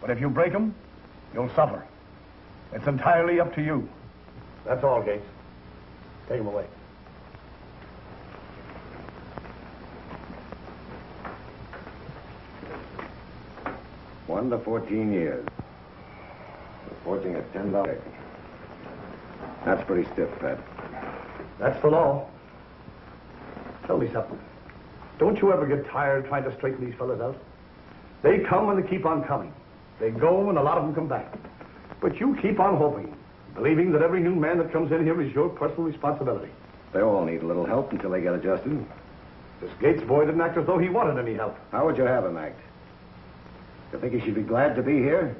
But if you break them, you'll suffer. It's entirely up to you. That's all, Gates. Take him away. One to 14 years. Reporting at $10. That's pretty stiff, Pat. That's the law. Tell me something. Don't you ever get tired trying to straighten these fellas out? They come and they keep on coming. They go and a lot of them come back. But you keep on hoping, believing that every new man that comes in here is your personal responsibility. They all need a little help until they get adjusted. This Gates boy didn't act as though he wanted any help. How would you have him act? You think he should be glad to be here?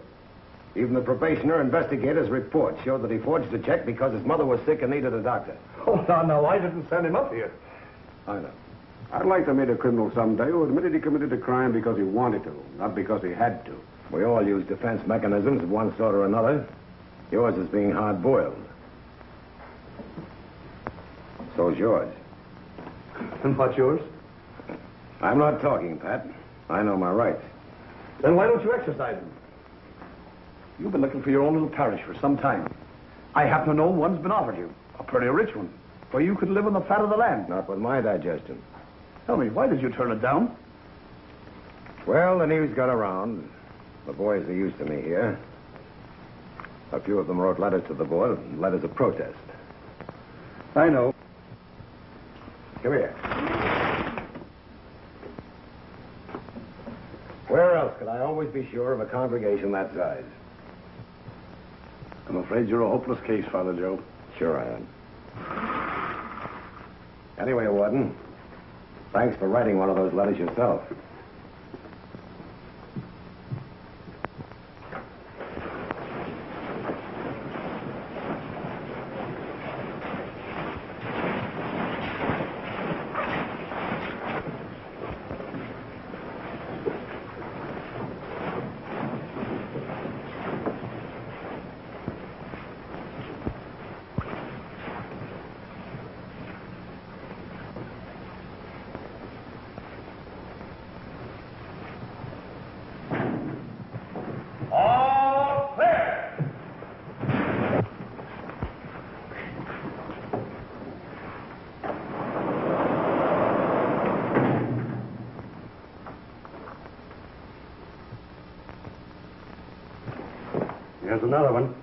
Even the probationer investigator's report showed that he forged a check because his mother was sick and needed a doctor. Oh, no, I didn't send him up here. I know. I'd like to meet a criminal someday who admitted he committed a crime because he wanted to, not because he had to. We all use defense mechanisms of one sort or another. Yours is being hard-boiled. So's yours. And what's yours? I'm not talking, Pat. I know my rights. Then why don't you exercise them? You've been looking for your own little parish for some time. I happen to know one's been offered you. A pretty rich one. Where you could live on the fat of the land. Not with my digestion. Tell me, why did you turn it down? Well, the news got around. The boys are used to me here. A few of them wrote letters to the board, letters of protest. I know. Come here. Where else could I always be sure of a congregation that size? I'm afraid you're a hopeless case, Father Joe. Sure I am. Anyway, Warden, thanks for writing one of those letters yourself. Here's another one.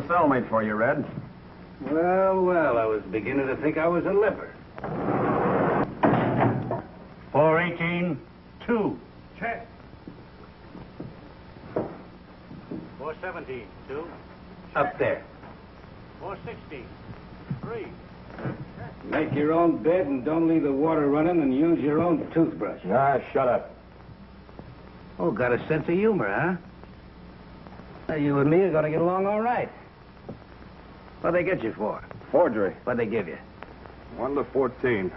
Cellmate for you, Red. Well, I was beginning to think I was a leper. 418, 2. Check. 417, 2. Up there. 416, 3. Make your own bed and don't leave the water running and use your own toothbrush. Ah, shut up. Oh, got a sense of humor, huh? Now, you and me are going to get along all right. What'd they get you for? Forgery. What'd they give you? 1 to 14.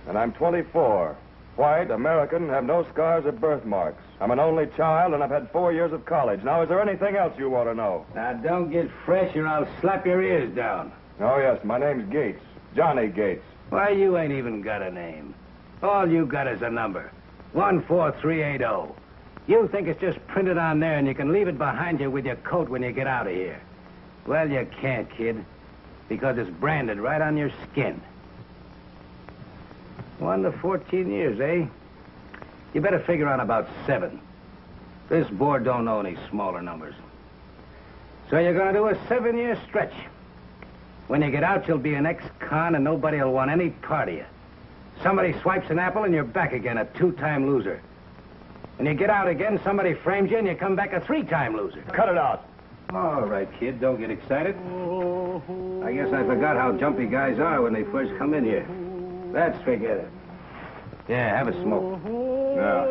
And I'm 24. White, American, have no scars or birthmarks. I'm an only child, and I've had 4 years of college. Now, is there anything else you want to know? Now, don't get fresh or I'll slap your ears down. Oh, yes, my name's Gates. Johnny Gates. Why, you ain't even got a name. All you got is a number. 14380. You think it's just printed on there and you can leave it behind you with your coat when you get out of here. Well, you can't, kid, because it's branded right on your skin. 1 to 14 years, eh? You better figure on about 7. This board don't know any smaller numbers. So you're going to do a 7-year stretch. When you get out, you'll be an ex-con and nobody will want any part of you. Somebody swipes an apple and you're back again, a 2-time loser. When you get out again, somebody frames you and you come back a 3-time loser. Cut it out. All right, kid, don't get excited. I guess I forgot how jumpy guys are when they first come in here. Let's forget it. Yeah, have a smoke. Yeah.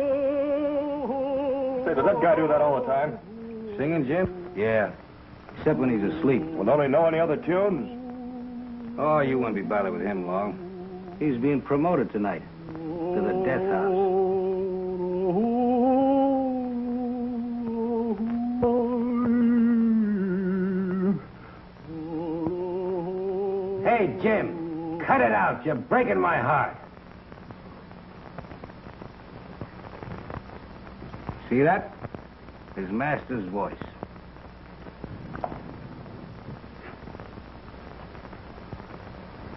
Say, does that guy do that all the time? Singing, Jim? Yeah, except when he's asleep. Well, don't he know any other tunes? Oh, you won't be bothered with him long. He's being promoted tonight to the death house. Hey, Jim, cut it out. You're breaking my heart. See that? His master's voice.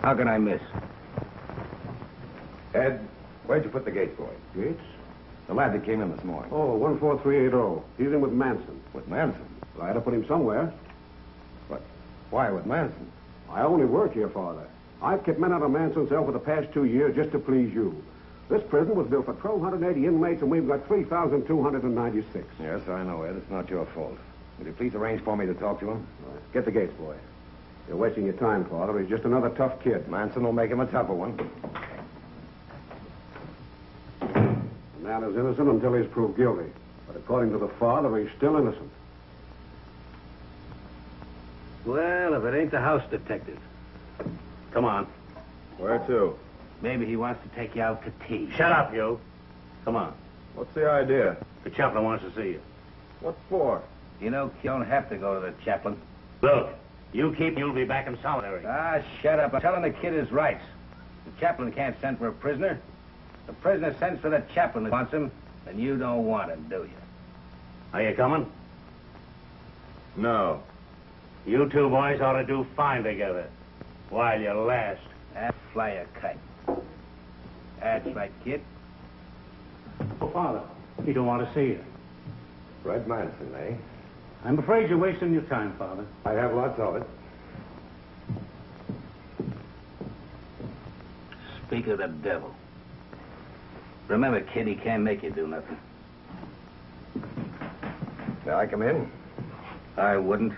How can I miss? Ed, where'd you put the Gates boy? Gates? The lad that came in this morning. Oh, 14380. He's in with Manson. With Manson? Well, I had to put him somewhere. But why with Manson? I only work here, Father. I've kept men out of Manson's cell for the past 2 years just to please you. This prison was built for 1,280 inmates, and we've got 3,296. Yes, I know, Ed. It's not your fault. Would you please arrange for me to talk to him? Get the Gates boy. You're wasting your time, Father. He's just another tough kid. Manson will make him a tougher one. The man is innocent until he's proved guilty. But according to the father, he's still innocent. Well, if it ain't the house detective. Come on. Where to? Maybe he wants to take you out to tea. Shut up, you. Come on. What's the idea? The chaplain wants to see you. What for? You know, you don't have to go to the chaplain. Look, you'll be back in solitary. Ah, shut up. I'm telling the kid his rights. The chaplain can't send for a prisoner. The prisoner sends for the chaplain that wants him, and you don't want him, do you? Are you coming? No. You two boys ought to do fine together while you last. And fly a kite. That's right, kid. Oh, Father, he don't want to see you. Red Manson, eh? I'm afraid you're wasting your time, Father. I have lots of it. Speak of the devil. Remember, kid, he can't make you do nothing. May I come in? I wouldn't.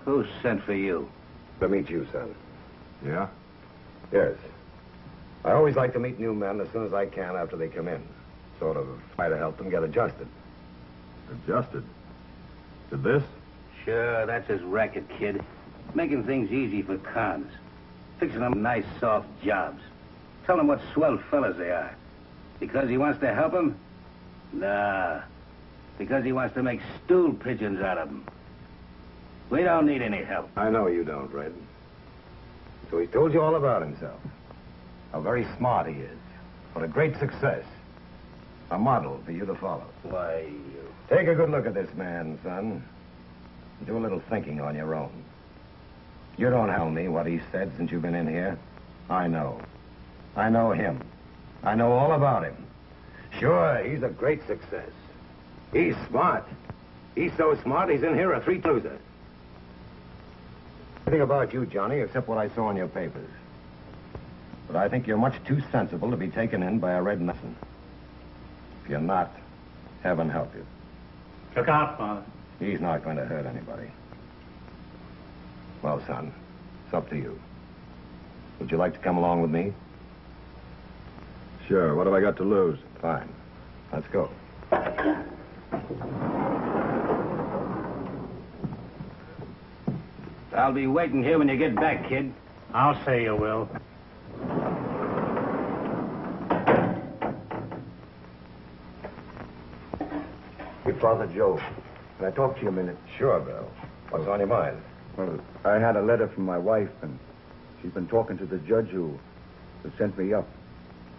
Who sent for you? To meet you, son. Yeah? Yes. I always like to meet new men as soon as I can after they come in. Sort of try to help them get adjusted. Adjusted. To this? Sure, that's his racket, kid. Making things easy for cons. Fixing them nice, soft jobs. Tell them what swell fellas they are. Because he wants to help them? Nah. Because he wants to make stool pigeons out of them. We don't need any help. I know you don't, Red. So he told you all about himself. How very smart he is. What a great success. A model for you to follow. Why, Take a good look at this man, son. Do a little thinking on your own. You don't tell me what he said since you've been in here. I know. I know him. I know all about him. Sure, he's a great success. He's smart. He's so smart, he's in here a three-loser. Nothing about you, Johnny, except what I saw in your papers. But I think you're much too sensible to be taken in by a red Manson. If you're not, heaven help you. Look out, Father. He's not going to hurt anybody. Well, son, it's up to you. Would you like to come along with me? Sure. What have I got to lose? Fine. Let's go. I'll be waiting here when you get back, kid. I'll say you will. Hey, Father Joe, can I talk to you a minute? Sure, Bill. What's on your mind? Well, I had a letter from my wife, and she's been talking to the judge who sent me up.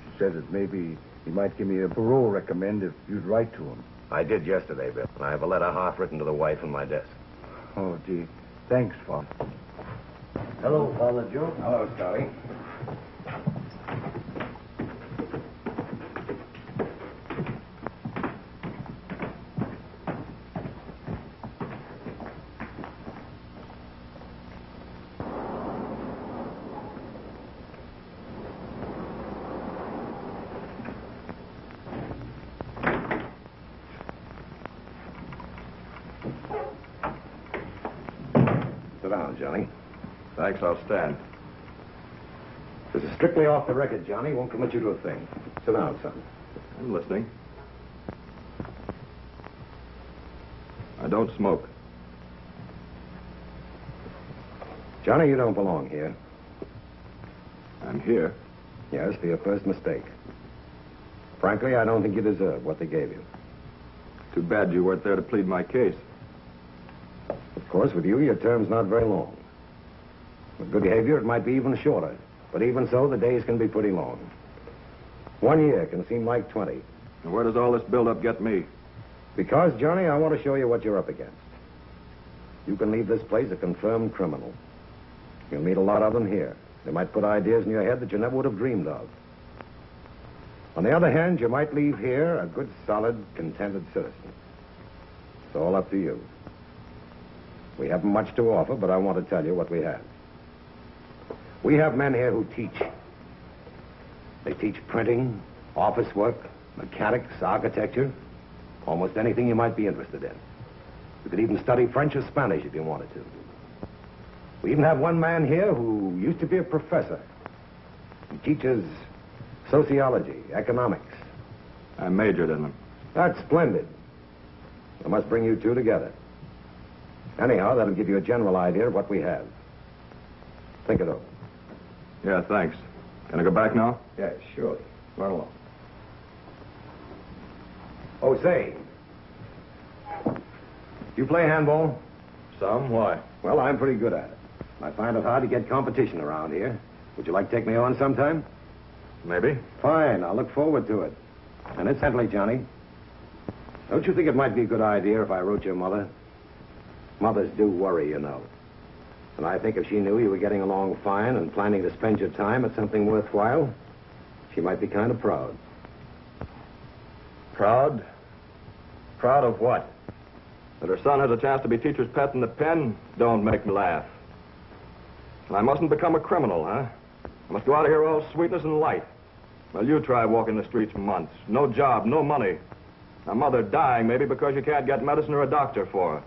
She says that maybe he might give me a parole recommend if you'd write to him. I did yesterday, Bill. I have a letter half written to the wife on my desk. Oh, gee. Thanks, Father. Hello, Father Joe. Hello, Charley. Johnny. Thanks, I'll stand. This is strictly off the record, Johnny. Won't commit you to a thing. Sit down, son. I'm listening. I don't smoke. Johnny, you don't belong here. I'm here. Yes, for your first mistake. Frankly, I don't think you deserve what they gave you. Too bad you weren't there to plead my case. Of course, with you, your term's not very long. With good behavior, it might be even shorter. But even so, the days can be pretty long. 1 year can seem like 20. And where does all this build-up get me? Because, Johnny, I want to show you what you're up against. You can leave this place a confirmed criminal. You'll meet a lot of them here. They might put ideas in your head that you never would have dreamed of. On the other hand, you might leave here a good, solid, contented citizen. It's all up to you. We haven't much to offer, but I want to tell you what we have. We have men here who teach. They teach printing, office work, mechanics, architecture, almost anything you might be interested in. You could even study French or Spanish if you wanted to. We even have one man here who used to be a professor. He teaches sociology, economics. I majored in them. That's splendid. I must bring you two together. Anyhow, that'll give you a general idea of what we have. Think it over. Yeah, thanks. Can I go back now? Yes, surely. Run along. Oh, say. You play handball? Some. Why? Well, I'm pretty good at it. I find it hard to get competition around here. Would you like to take me on sometime? Maybe. Fine. I'll look forward to it. And incidentally, Johnny, don't you think it might be a good idea if I wrote your mother? Mothers do worry, you know. And I think if she knew you were getting along fine and planning to spend your time at something worthwhile, she might be kind of proud. Proud? Proud of what? That her son has a chance to be teacher's pet in the pen? Don't make me laugh. And I mustn't become a criminal, huh? I must go out of here all sweetness and light. Well, you try walking the streets for months. No job, no money. A mother dying, maybe, because you can't get medicine or a doctor for her.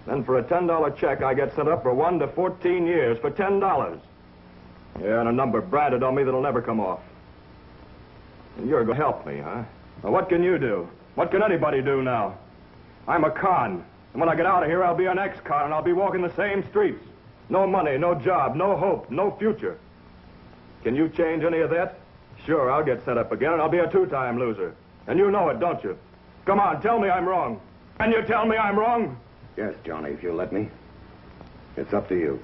Then for a $10 check, I get sent up for 1 to 14 years for $10. Yeah, and a number branded on me that'll never come off. And you're going to help me, huh? Well, what can you do? What can anybody do now? I'm a con. And when I get out of here, I'll be an ex-con, and I'll be walking the same streets. No money, no job, no hope, no future. Can you change any of that? Sure, I'll get set up again, and I'll be a two-time loser. And you know it, don't you? Come on, tell me I'm wrong. Can you tell me I'm wrong? Yes, Johnny, if you'll let me. It's up to you.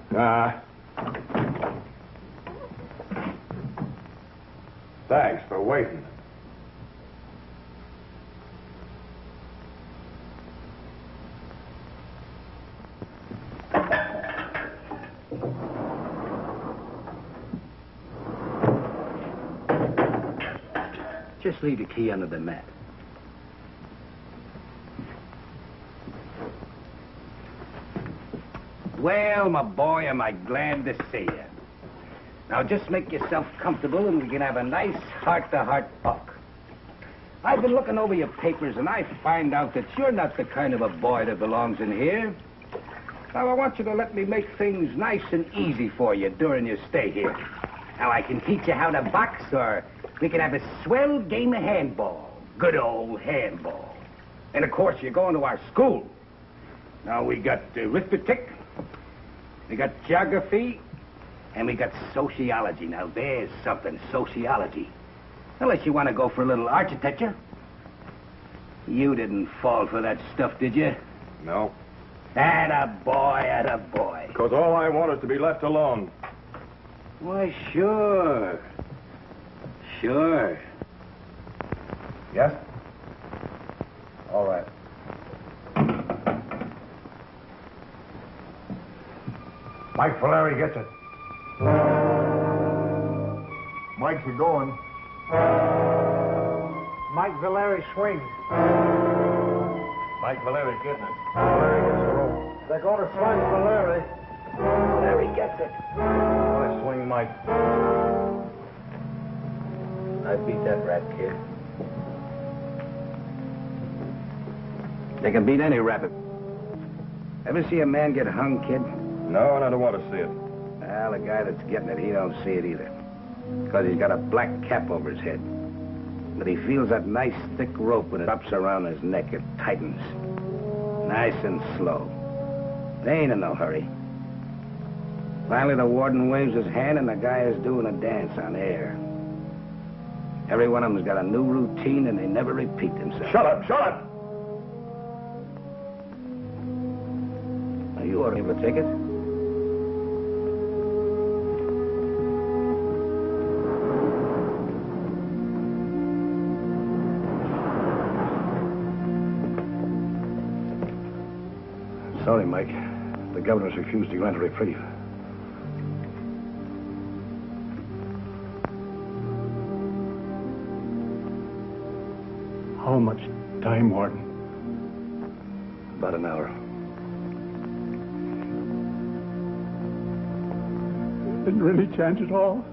Thanks for waiting. Just leave the key under the mat. Well, my boy, am I glad to see you. Now, just make yourself comfortable and we can have a nice heart-to-heart talk. I've been looking over your papers and I find out that you're not the kind of a boy that belongs in here. Now, I want you to let me make things nice and easy for you during your stay here. Now, I can teach you how to box, or we can have a swell game of handball. Good old handball. And, of course, you're going to our school. Now, we got arithmetic, we got geography, and we got sociology. Now, there's something, sociology. Unless you want to go for a little architecture. You didn't fall for that stuff, did you? No. Attaboy, attaboy. Because all I want is to be left alone. Why, sure. Sure. Yes? All right. Mike Faleri gets it. Mike's a going. Mike Faleri swings. Mike Valeri getting it. Faleri gets the roll. They're going to swing Faleri. Faleri gets it. I swing Mike. I beat that rat, kid. They can beat any rabbit. Ever see a man get hung, kid? No, and I don't want to see it. Well, the guy that's getting it, he don't see it either. Because he's got a black cap over his head. But he feels that nice thick rope when it wraps around his neck. It tightens. Nice and slow. They ain't in no hurry. Finally, the warden waves his hand, and the guy is doing a dance on air. Every one of them's got a new routine, and they never repeat themselves. Shut up! Shut up! Now, you ought to give a ticket. Sorry, Mike. The governor's refused to grant a reprieve. How much time, Warden? About an hour. Isn't there any chance at all?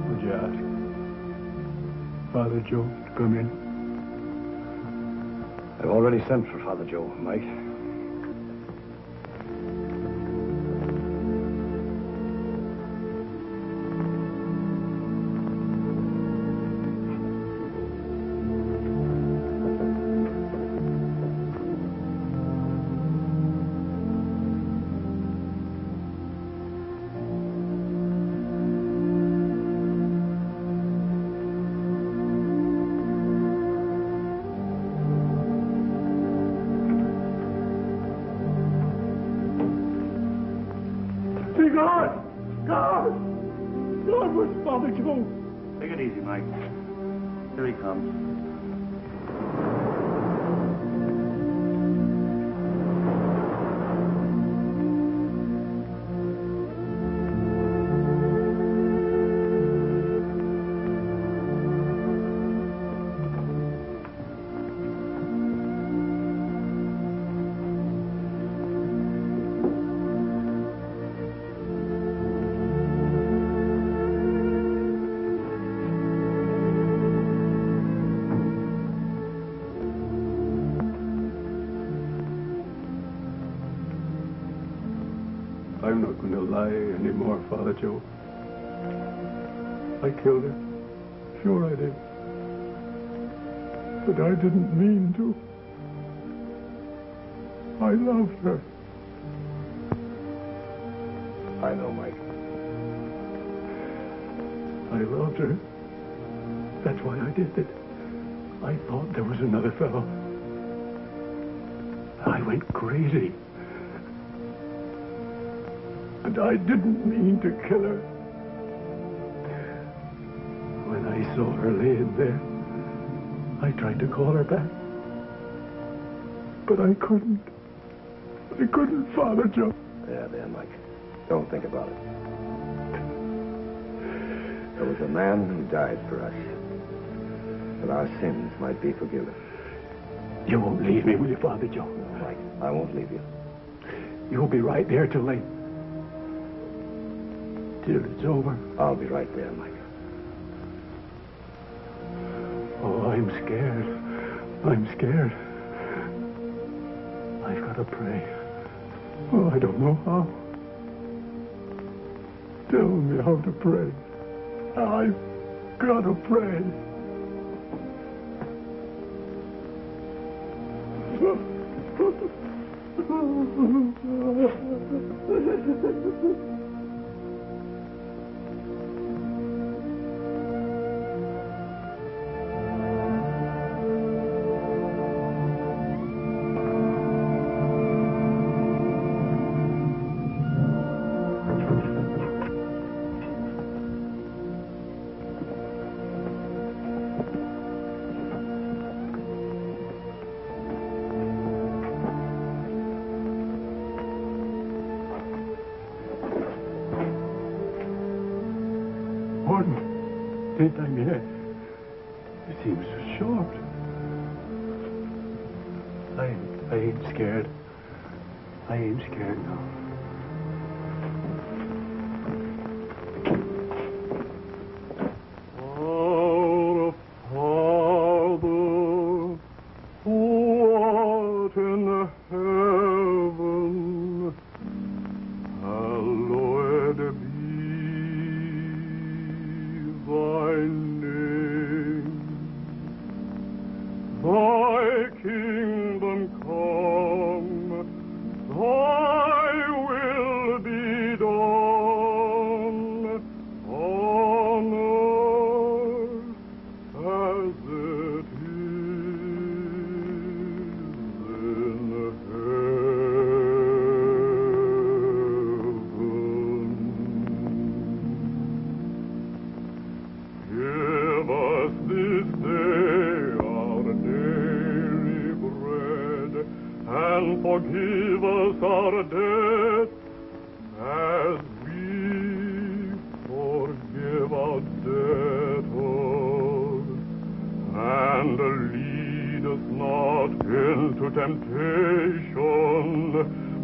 Would you ask Father Joe to come in? I've already sent for Father Joe, Mike. God, where's Father Joe? Take it easy, Mike. Here he comes. I'm not going to lie anymore, Father Joe. I killed her. Sure I did. But I didn't mean to. I loved her. I know, Mike. I loved her. That's why I did it. I thought there was another fellow. I went crazy. And I didn't mean to kill her. When I saw her laying there, I tried to call her back. But I couldn't. I couldn't, Father Joe. Yeah, there, Mike. Don't think about it. There was a man who died for us. But our sins might be forgiven. You won't leave me, will you, Father Joe? No, Mike, I won't leave you. You'll be right there till it's over. I'll be right there, Mike. Oh, I'm scared. I'm scared. I've got to pray. Oh, I don't know how. Tell me how to pray. I've got to pray. Daytime yet. It seems so short. I ain't scared. I ain't scared now. Our Father, who debt as we forgive our debtors. And lead us not into temptation,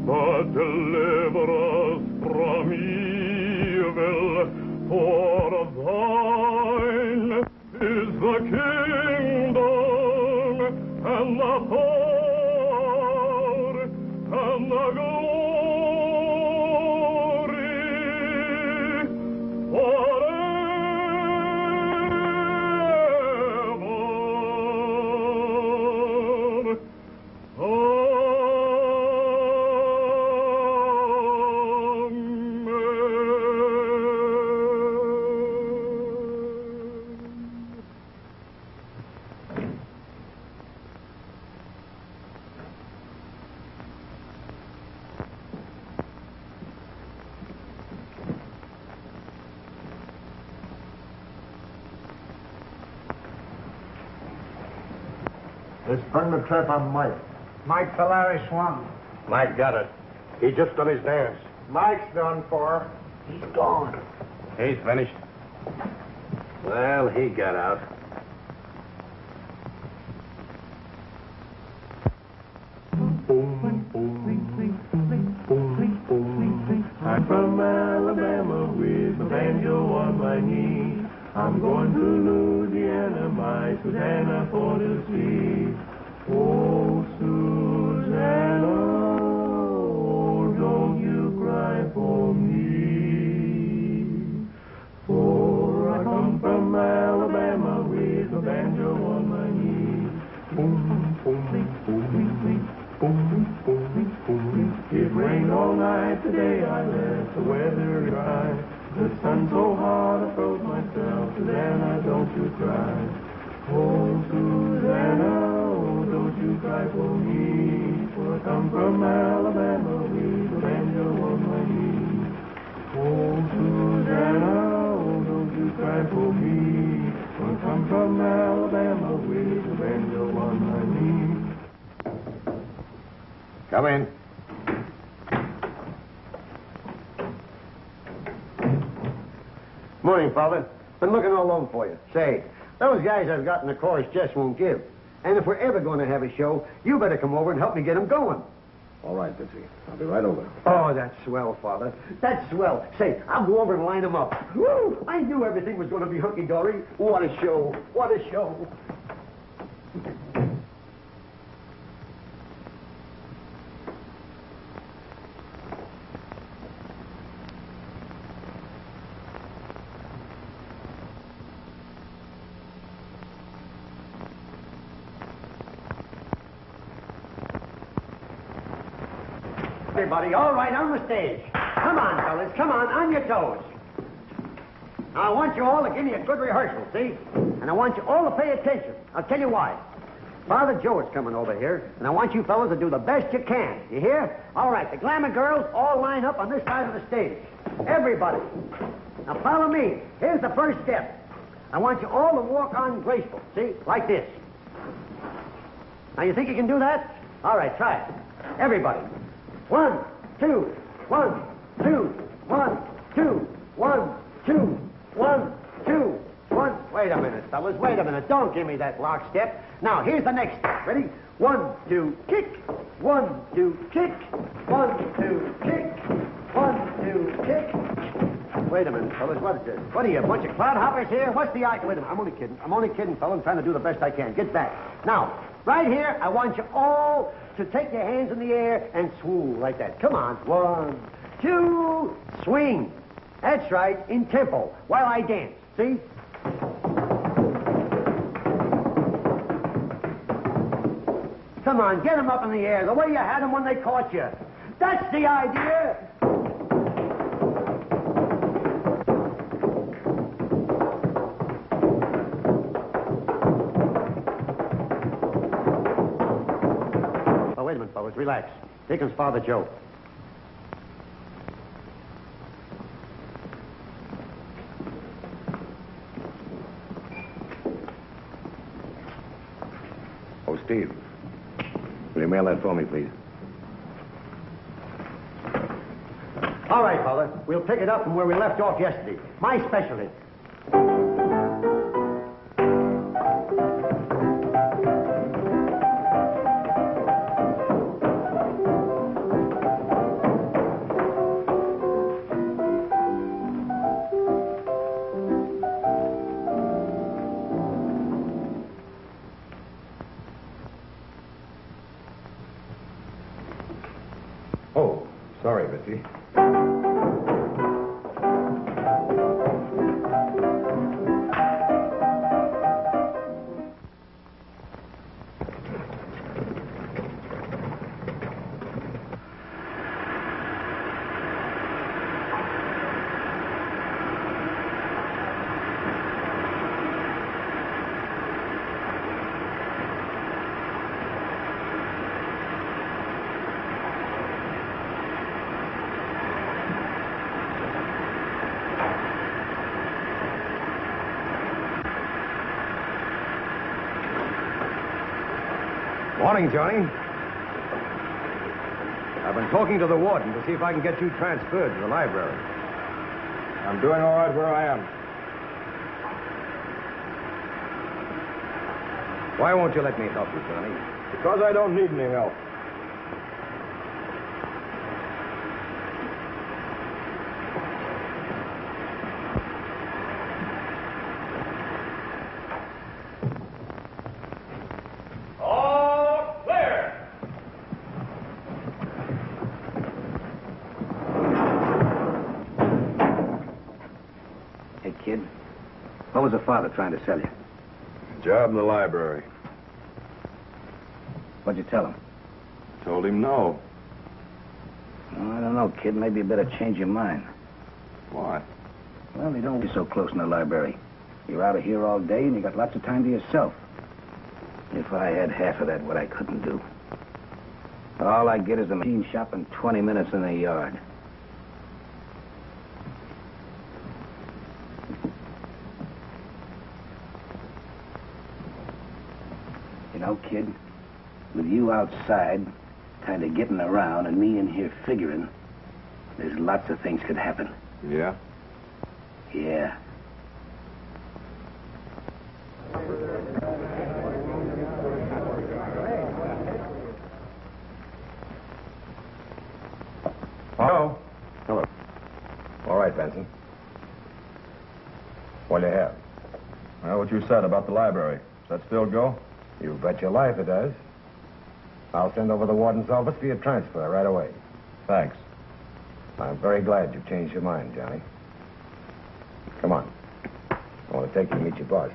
but deliver us from evil. For thine is the kingdom and the power and the glory forever. They sprung the trap on Mike. Mike Faleri swung. Mike got it. He just done his dance. Mike's done for. He's gone. He's finished. Well, he got out. I'm from Alabama with a banjo on my knee. I'm going to Louisiana, my Susanna, for to see. Oh, Susanna, oh, don't you cry for me. For I come from Alabama with a banjo on my knee. Boom, boom, boom, boom, boom, boom, boom. It rained all night today, I let the weather dry. The sun's so hot, I froze myself. Susanna, don't you cry. Oh, Susanna, oh, don't you cry for me. For I come from Alabama with a banjo on my knee. Oh, Susanna, oh, don't you cry for me. For I come from Alabama with a banjo on my knee. Come in. Morning, Father. Been looking all over for you. Say, those guys I've got in the chorus just won't give. And if we're ever going to have a show, you better come over and help me get them going. All right, Bitsy. I'll be right over. Oh, that's swell, Father. That's swell. Say, I'll go over and line them up. Woo! I knew everything was going to be hunky-dory. What a show. What a show. Everybody, all right, on the stage. Come on, fellas, come on your toes. Now, I want you all to give me a good rehearsal, see? And I want you all to pay attention. I'll tell you why. Father Joe is coming over here, and I want you fellas to do the best you can. You hear? All right, the glamour girls all line up on this side of the stage. Everybody. Now, follow me. Here's the first step. I want you all to walk on graceful, see? Like this. Now, you think you can do that? All right, try it. Everybody. 1, 2, 1, 2, 1, 2, 1, 2, 1, 2, 1. Wait a minute, fellas. Wait a minute. Don't give me that lockstep. Now, here's the next step. Ready? 1, 2, kick. 1, 2, kick. 1, 2, kick. 1, 2, kick. Wait a minute, fellas. What is this? What are you, a bunch of cloud hoppers here? What's the idea? Wait a minute. I'm only kidding. I'm only kidding, fellas. I'm trying to do the best I can. Get back. Now, right here, I want you all to take your hands in the air and swoon like that. Come on. 1, 2, swing. That's right, in tempo, while I dance. See? Come on, get them up in the air, the way you had them when they caught you. That's the idea. Wait a minute, fellas. Relax. Here comes Father Joe. Oh, Steve. Will you mail that for me, please? All right, Father. We'll pick it up from where we left off yesterday. My specialty. Oh, sorry, Bitsy. Morning, Johnny. I've been talking to the warden to see if I can get you transferred to the library. I'm doing all right where I am. Why won't you let me help you, Johnny? Because I don't need any help. What was the father trying to sell you? Job in the library. What'd you tell him? Told him no. Oh, I don't know, kid. Maybe you better change your mind. Why? Well, you don't be so close in the library. You're out of here all day, and you got lots of time to yourself. If I had half of that, what I couldn't do. All I get is a machine shop and 20 minutes in the yard. You know, kid, with you outside, kind of getting around, and me in here figuring, there's lots of things could happen. Yeah? Yeah. Hello. Hello. All right, Benson. What do you have? Well, what you said about the library. Does that still go? You bet your life it does. I'll send over the warden's office for your transfer right away. Thanks. I'm very glad you've changed your mind, Johnny. Come on. I want to take you to meet your boss.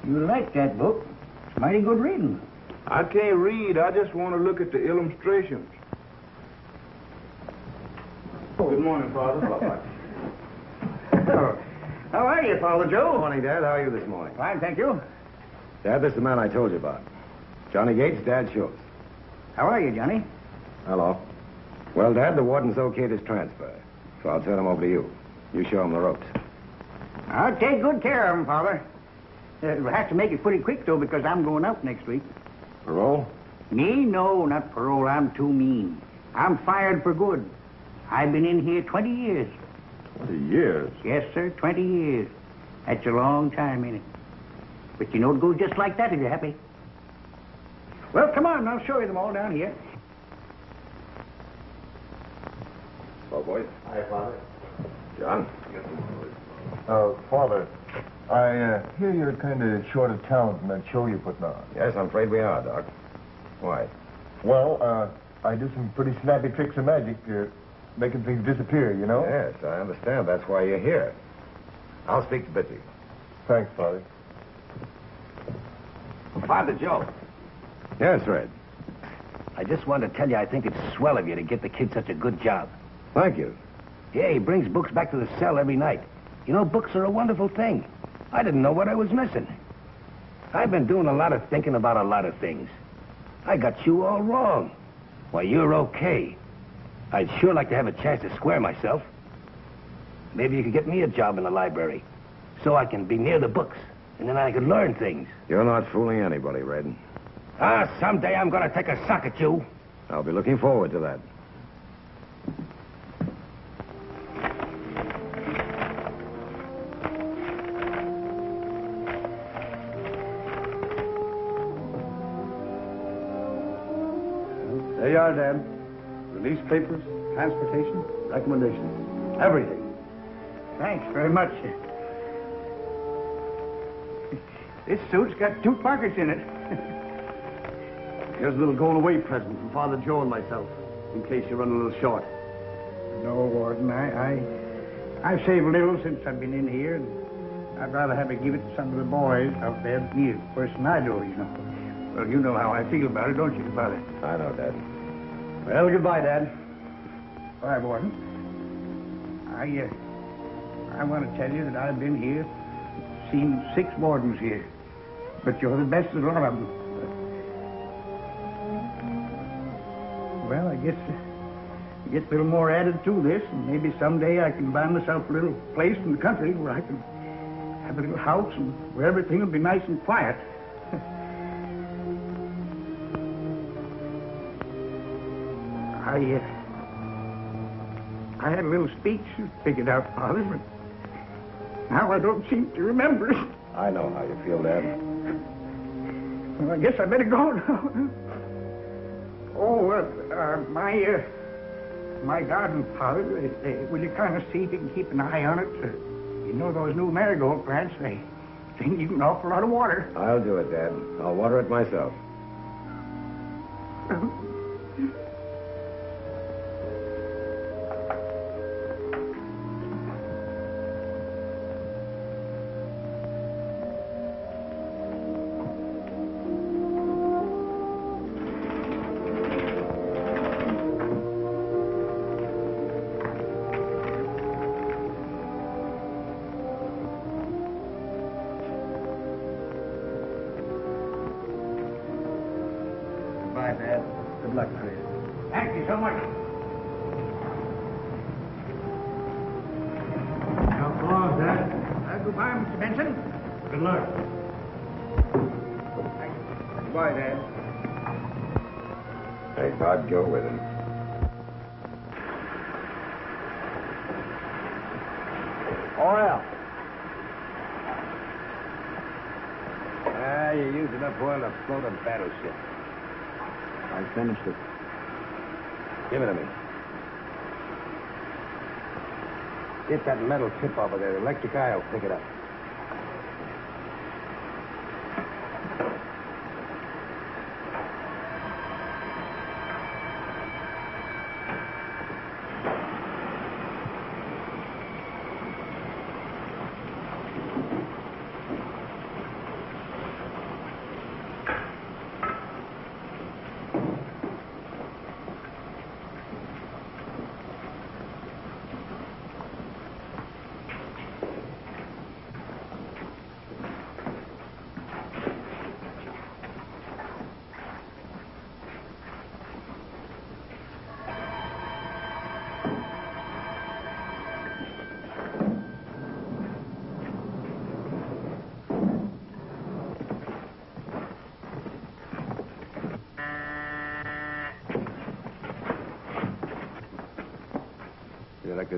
You like that book? It's mighty good reading. I can't read. I just want to look at the illustrations. Good morning, Father. How are you, Father Joe? Good morning, Dad. How are you this morning? Fine, thank you. Dad, this is the man I told you about. Johnny Gates, Dad Schultz. How are you, Johnny? Hello. Well, Dad, the warden's okayed his transfer, so I'll turn him over to you. You show him the ropes. I'll take good care of him, Father. We'll have to make it pretty quick, though, because I'm going out next week. Parole? Me? No, not parole. I'm too mean. I'm fired for good. I've been in here 20 years. 20 years? Yes, sir, 20 years. That's a long time, ain't it? But you know it goes just like that if you're happy. Well, come on, I'll show you them all down here. Hello, boys. Hi, Father. John. Father, I hear you're kind of short of talent in that show you're putting on. Yes, I'm afraid we are, Doc. Why? Well, I do some pretty snappy tricks of magic, making things disappear, you know? Yes, I understand. That's why you're here. I'll speak to Bitsy. Thanks, Father. Father Joe, Yes, Red. I just wanted to tell you I think it's swell of you to get the kid such a good job. Thank you. Yeah, he brings books back to the cell every night. You know, books are a wonderful thing. I didn't know what I was missing. I've been doing a lot of thinking about a lot of things. I got you all wrong. Why, you're okay. I'd sure like to have a chance to square myself. Maybe you could get me a job in the library so I can be near the books, and then I could learn things. You're not fooling anybody, Red. Someday I'm going to take a suck at you. I'll be looking forward to that. There you are, Dad. Release papers, transportation, recommendations, everything. Thanks very much. This suit's got 2 pockets in it. Here's a little going-away present from Father Joe and myself, in case you run a little short. No, Warden, I've saved a little since I've been in here, and I'd rather have it give it to some of the boys out there than you. Worse than I do, you know. Well, you know how I feel about it, don't you, Father? I know, Dad. Well, goodbye, Dad. Bye, Warden. I want to tell you that I've been here, seen 6 wardens here, but you're the best of a lot of them. Well, I guess get a little more added to this, and maybe someday I can buy myself a little place in the country where I can have a little house and where everything will be nice and quiet. I had a little speech figured out, Father, but now I don't seem to remember it. I know how you feel, Dad. Well, I guess I better go now. My garden, Father, will you kind of see if you can keep an eye on it? You know those new marigold plants, they need an awful lot of water. I'll do it, Dad. I'll water it myself. Bye, Dad. Good luck, Chris. Thank you so much. Now, come on, Dad. Goodbye, Mr. Benson. Good luck. Goodbye, Dad. Hey, Todd, go with him. Oil. You're using up oil to float a battleship. I finished it. Give it to me. Get that metal tip over there. The electric eye will pick it up.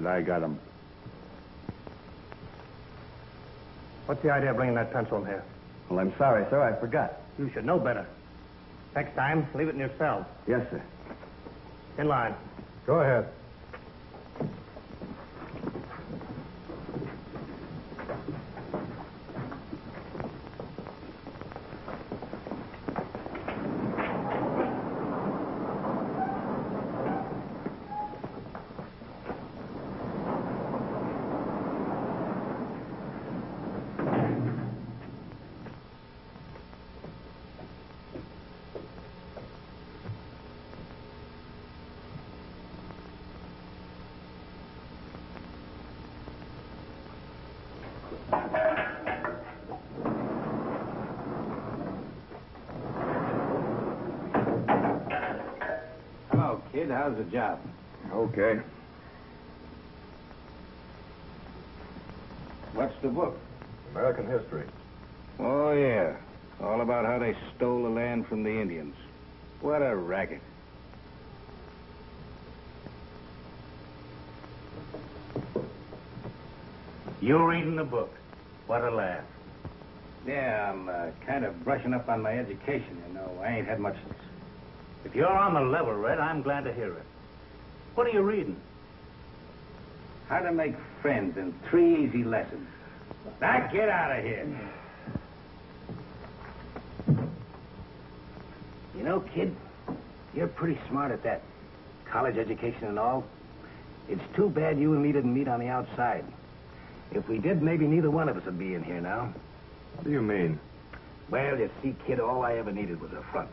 I got him. What's the idea of bringing that pencil in here? Well, I'm sorry, sir. I forgot. You should know better. Next time, leave it in your cell. Yes, sir. In line. Go ahead. Kid, how's the job? Okay. What's the book? American history. Oh, yeah. All about how they stole the land from the Indians. What a racket. You reading the book. What a laugh. Yeah, I'm kind of brushing up on my education, you know. I ain't had much... If you're on the level, Red, I'm glad to hear it. What are you reading? How to Make Friends in 3 Easy Lessons. Now, get out of here. You know, kid, you're pretty smart at that. College education and all. It's too bad you and me didn't meet on the outside. If we did, maybe neither one of us would be in here now. What do you mean? Well, you see, kid, all I ever needed was a front.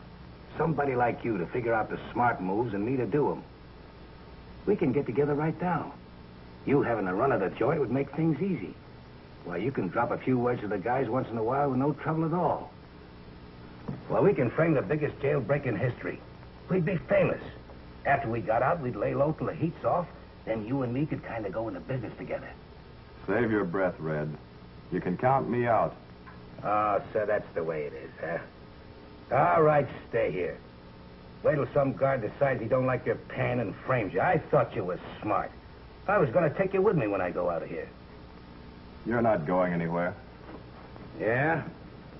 Somebody like you to figure out the smart moves and me to do them. We can get together right now. You having a run of the joint would make things easy. Why, you can drop a few words to the guys once in a while with no trouble at all. Well, we can frame the biggest jailbreak in history. We'd be famous. After we got out, we'd lay low till the heat's off. Then you and me could kind of go into business together. Save your breath, Red. You can count me out. Oh, so that's the way it is, huh? All right, stay here. Wait till some guard decides he don't like your pan and frames you. I thought you was smart. I was going to take you with me when I go out of here. You're not going anywhere. Yeah?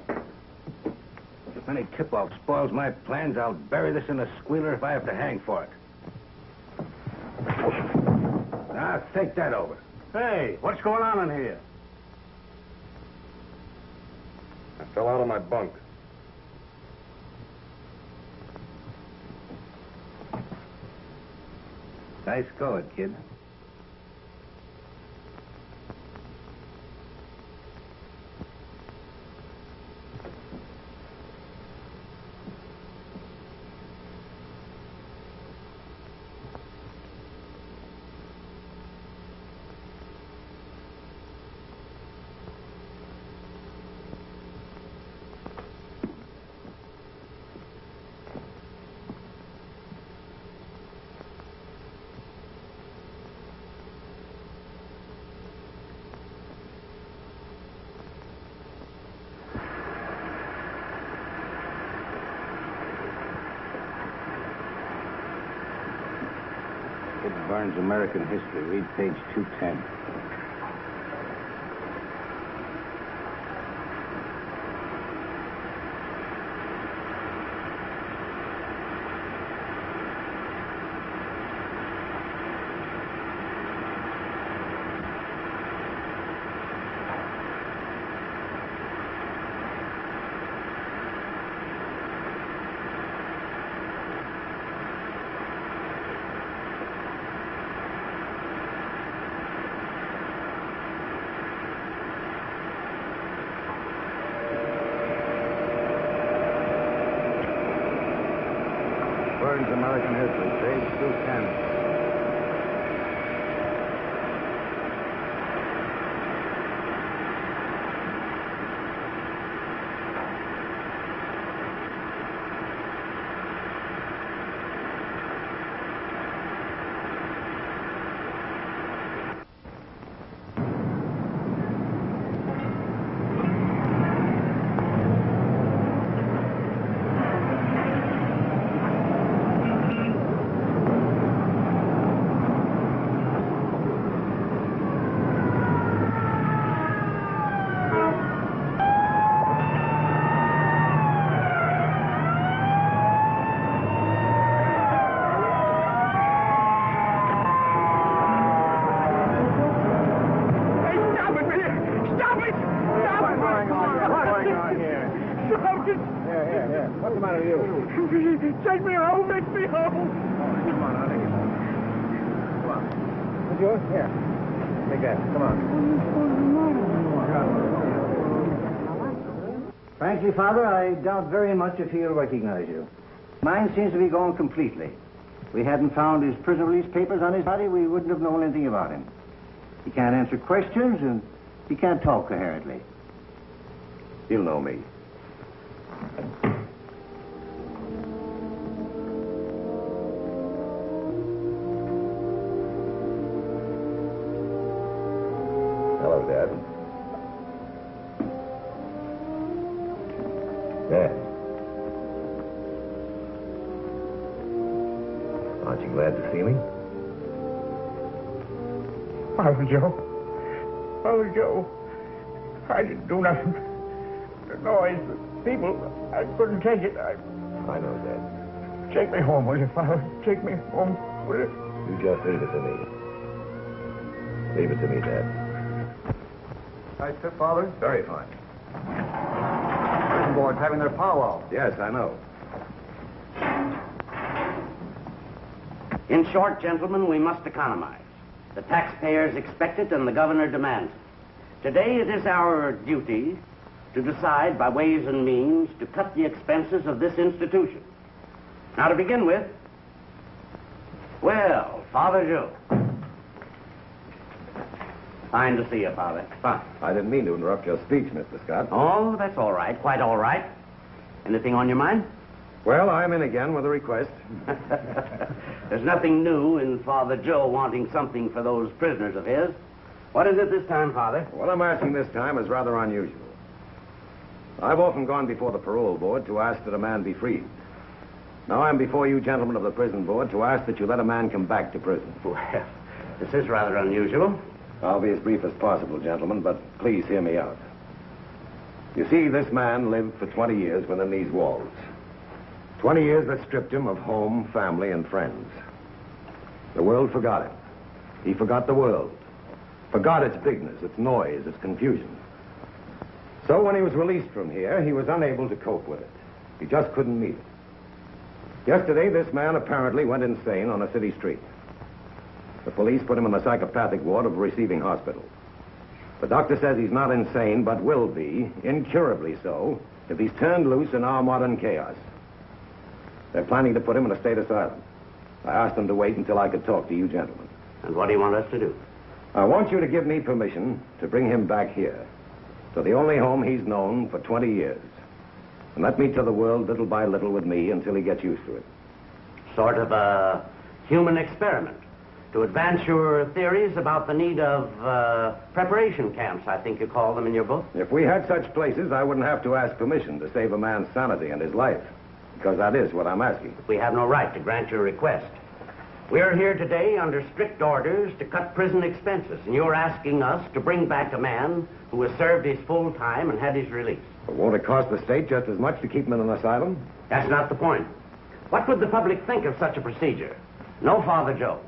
If any tip-off spoils my plans, I'll bury this in a squealer if I have to hang for it. Now, think that over. Hey, what's going on in here? I fell out of my bunk. Nice going, kid. Burns' American History. Read page 210. Burns' American History, page 210. Take me home, make me home. Come on, I'll take it. Come on. What's yours? Here. Take that. Come on. Frankly, Father, I doubt very much if he'll recognize you. Mine seems to be gone completely. If we hadn't found his prison release papers on his body, we wouldn't have known anything about him. He can't answer questions, and he can't talk coherently. He'll know me. Hello, Dad. Dad. Aren't you glad to see me? Well, Joe, Father Joe. I didn't do nothing. The noise, the people, I couldn't take it. I know, Dad. Take me home, will you, Father? Take me home, will you? You just leave it to me. Leave it to me, Dad. Nice trip, Father. Very fine. Prison board's having their powwow. Yes, I know. In short, gentlemen, we must economize. The taxpayers expect it and the governor demands it. Today it is our duty to decide by ways and means to cut the expenses of this institution. Now, to begin with, well, Father Joe. Fine to see you, Father. Fine. I didn't mean to interrupt your speech, Mr. Scott. Oh, that's all right. Quite all right. Anything on your mind? Well, I'm in again with a request. There's nothing new in Father Joe wanting something for those prisoners of his. What is it this time, Father? What I'm asking this time is rather unusual. I've often gone before the parole board to ask that a man be freed. Now I'm before you gentlemen of the prison board to ask that you let a man come back to prison. Well, this is rather unusual. I'll be as brief as possible, gentlemen, but please hear me out. You see, this man lived for 20 years within these walls. 20 years that stripped him of home, family, and friends. The world forgot him. He forgot the world. Forgot its bigness, its noise, its confusion. So when he was released from here, he was unable to cope with it. He just couldn't meet it. Yesterday, this man apparently went insane on a city street. The police put him in the psychopathic ward of a receiving hospital. The doctor says he's not insane, but will be, incurably so, if he's turned loose in our modern chaos. They're planning to put him in a state asylum. I asked them to wait until I could talk to you gentlemen. And what do you want us to do? I want you to give me permission to bring him back here, to the only home he's known for 20 years. And let me to the world little by little with me until he gets used to it. Sort of a human experiment. To advance your theories about the need of preparation camps, I think you call them in your book. If we had such places, I wouldn't have to ask permission to save a man's sanity and his life. Because that is what I'm asking. We have no right to grant your request. We're here today under strict orders to cut prison expenses, and you're asking us to bring back a man who has served his full time and had his release. But won't it cost the state just as much to keep him in an asylum? That's not the point. What would the public think of such a procedure? No, Father Joe.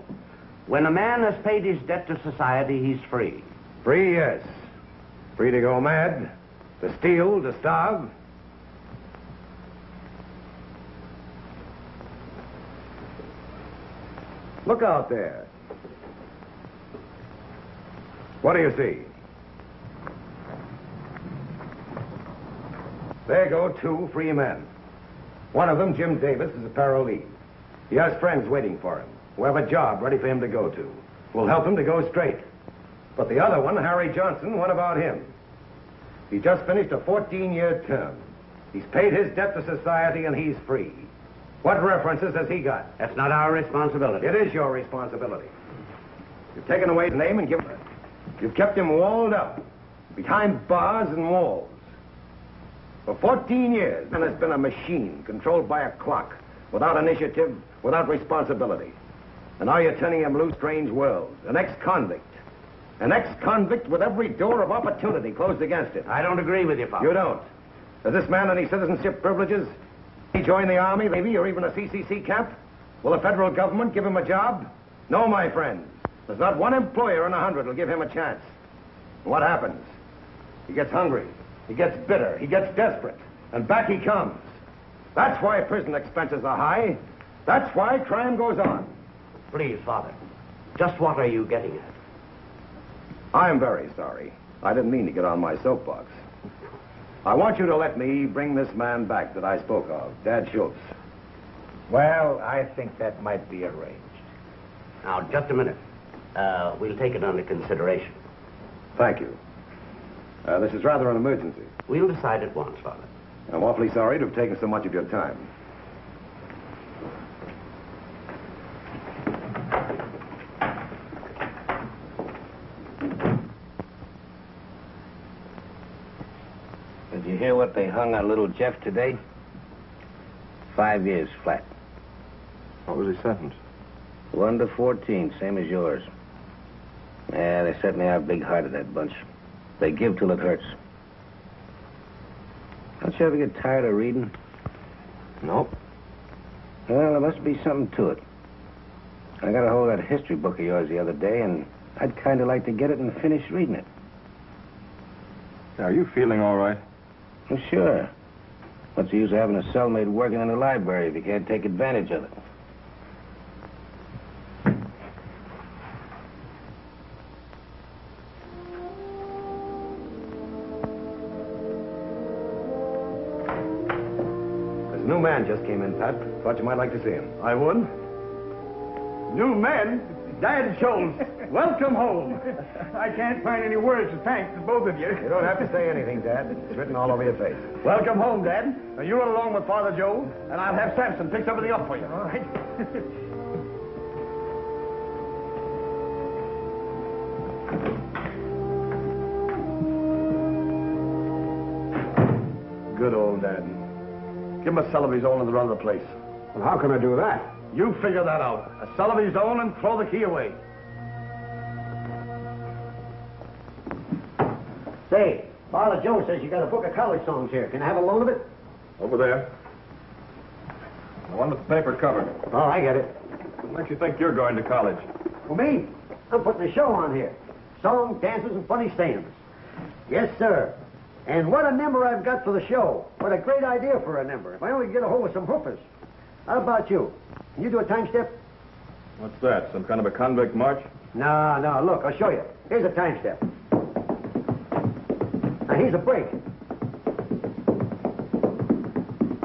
When a man has paid his debt to society, he's free. Free, yes. Free to go mad, to steal, to starve. Look out there. What do you see? There go 2 free men. One of them, Jim Davis, is a parolee. He has friends waiting for him, who have a job ready for him to go to. We'll help him to go straight. But the other one, Harry Johnson, what about him? He just finished a 14-year term. He's paid his debt to society and he's free. What references has he got? That's not our responsibility. It is your responsibility. You've taken away his name and you've kept him walled up, behind bars and walls. For 14 years, and has been a machine controlled by a clock, without initiative, without responsibility. And now you're turning him loose, strange world. An ex-convict. An ex-convict with every door of opportunity closed against it. I don't agree with you, Father. You don't? Does this man any citizenship privileges? He join the Army, Navy, or even a CCC camp? Will the federal government give him a job? No, my friends. There's not one employer in 100 will give him a chance. And what happens? He gets hungry. He gets bitter. He gets desperate. And back he comes. That's why prison expenses are high. That's why crime goes on. Please, Father. Just what are you getting at? I'm very sorry. I didn't mean to get on my soapbox. I want you to let me bring this man back that I spoke of, Dad Schultz. Well, I think that might be arranged. Now, just a minute. We'll take it under consideration. Thank you. This is rather an emergency. We'll decide at once, Father. I'm awfully sorry to have taken so much of your time. Did you hear what they hung on little Jeff today? 5 years flat. What was he sentenced? 1 to 14, same as yours. Yeah, they certainly are big-hearted, that bunch. They give till it hurts. Don't you ever get tired of reading? Nope. Well, there must be something to it. I got a hold of that history book of yours the other day, and I'd kind of like to get it and finish reading it. Are you feeling all right? Well, sure. What's the use of having a cellmate working in the library if you can't take advantage of it? This new man just came in, Pat. Thought you might like to see him. I would. New men? Dad Schultz, welcome home. I can't find any words to thank the both of you. You don't have to say anything, Dad. It's written all over your face. Welcome home, Dad. Now, you run along with Father Joe, and I'll have Samson fix everything up for you. All right. Good old Dad. Give him a cell of his own and the run of the place. Well, how can I do that? You figure that out. A cell of his own and throw the key away. Say, Father Joe says you got a book of college songs here. Can I have a loan of it? Over there. The one with the paper cover. Oh, I get it. What makes you think you're going to college? Well, me? I'm putting a show on here. Songs, dances, and funny sayings. Yes, sir. And what a number I've got for the show. What a great idea for a number. If I only get a hold of some hoopers. How about you? Can you do a time step? What's that? Some kind of a convict march? No, look, I'll show you. Here's a time step. Now, here's a break.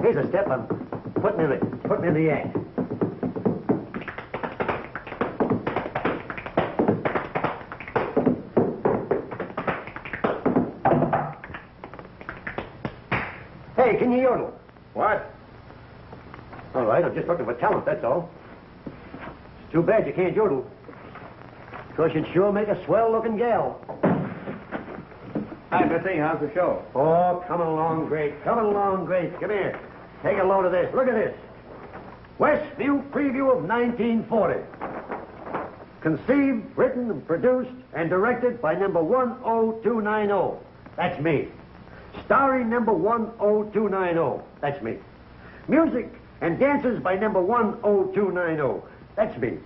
Here's a step I'm putting in the act. Hey, can you yodel? What? All right, I'm just looking for talent, that's all. It's too bad you can't yodel. Because you'd sure make a swell-looking gal. Hi, Bitsy. How's the show? Oh, coming along great. Coming along great. Come here. Take a load of this. Look at this. Westview Preview of 1940. Conceived, written, and produced, and directed by number 10290. That's me. Starring number 10290. That's me. Music and dances by number 10290. That's me.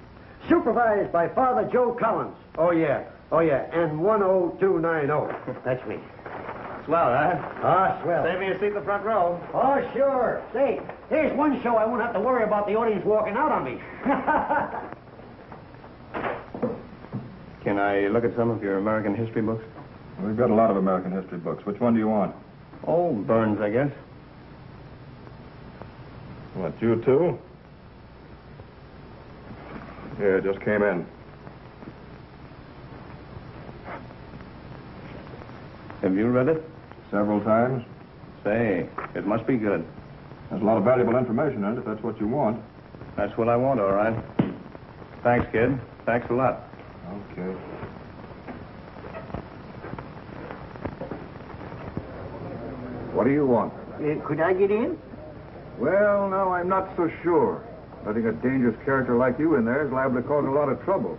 Supervised by Father Joe Collins. Oh, yeah, and 10290. That's me. Swell, huh? Ah, swell. Save me a seat in the front row. Oh, sure. Say, here's one show I won't have to worry about the audience walking out on me. Can I look at some of your American history books? We've got a lot of American history books. Which one do you want? Oh, Burns, I guess. What, you too? Yeah, just came in. Have you read it? Several times. Say, it must be good. There's a lot of valuable information in it, if that's what you want. That's what I want, all right. Thanks, kid. Thanks a lot. Okay. What do you want? Could I get in? Well, now, I'm not so sure. Letting a dangerous character like you in there is liable to cause a lot of trouble.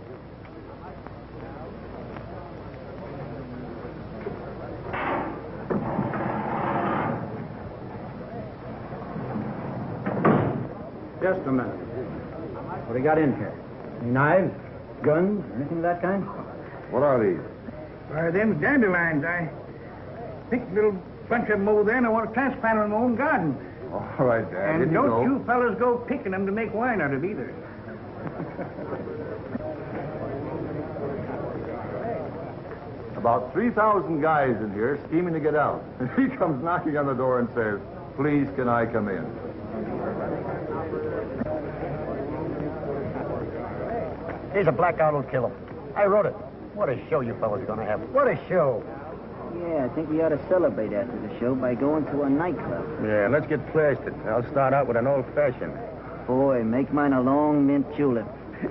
Just a minute. What do you got in here? Any knives, guns, anything of that kind? What are these? Why, them dandelions. I picked a little bunch of them over there, and I want to transplant them in my own garden. All right, Dad. And don't you fellas go picking them to make wine out of either. About 3,000 guys in here scheming to get out. And he comes knocking on the door and says, "Please, can I come in?" Here's a blackout will kill him. I wrote it. What a show you fellas are going to have. What a show. Yeah, I think we ought to celebrate after the show by going to a nightclub. Yeah, let's get plastered. I'll start out with an old-fashioned. Boy, make mine a long mint julep.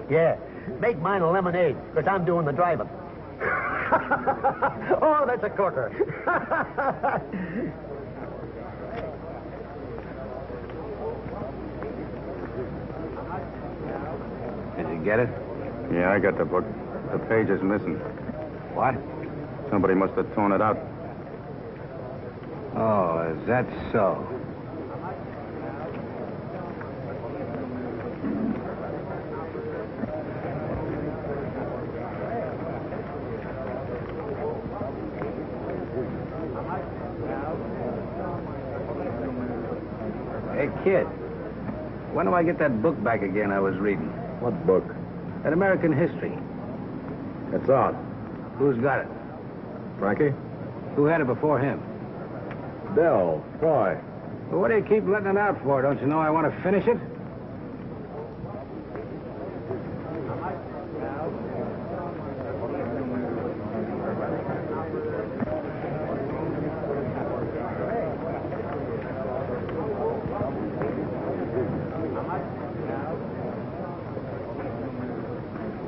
Yeah, make mine a lemonade, because I'm doing the driving. Oh, that's a corker. Did you get it? Yeah, I got the book. The page is missing. What? Somebody must have torn it out. Oh, is that so? Hey, kid. When do I get that book back again I was reading? What book? That American history. It's out. Who's got it? Frankie? Who had it before him? Dell. Why? Well, what do you keep letting it out for? Don't you know I want to finish it?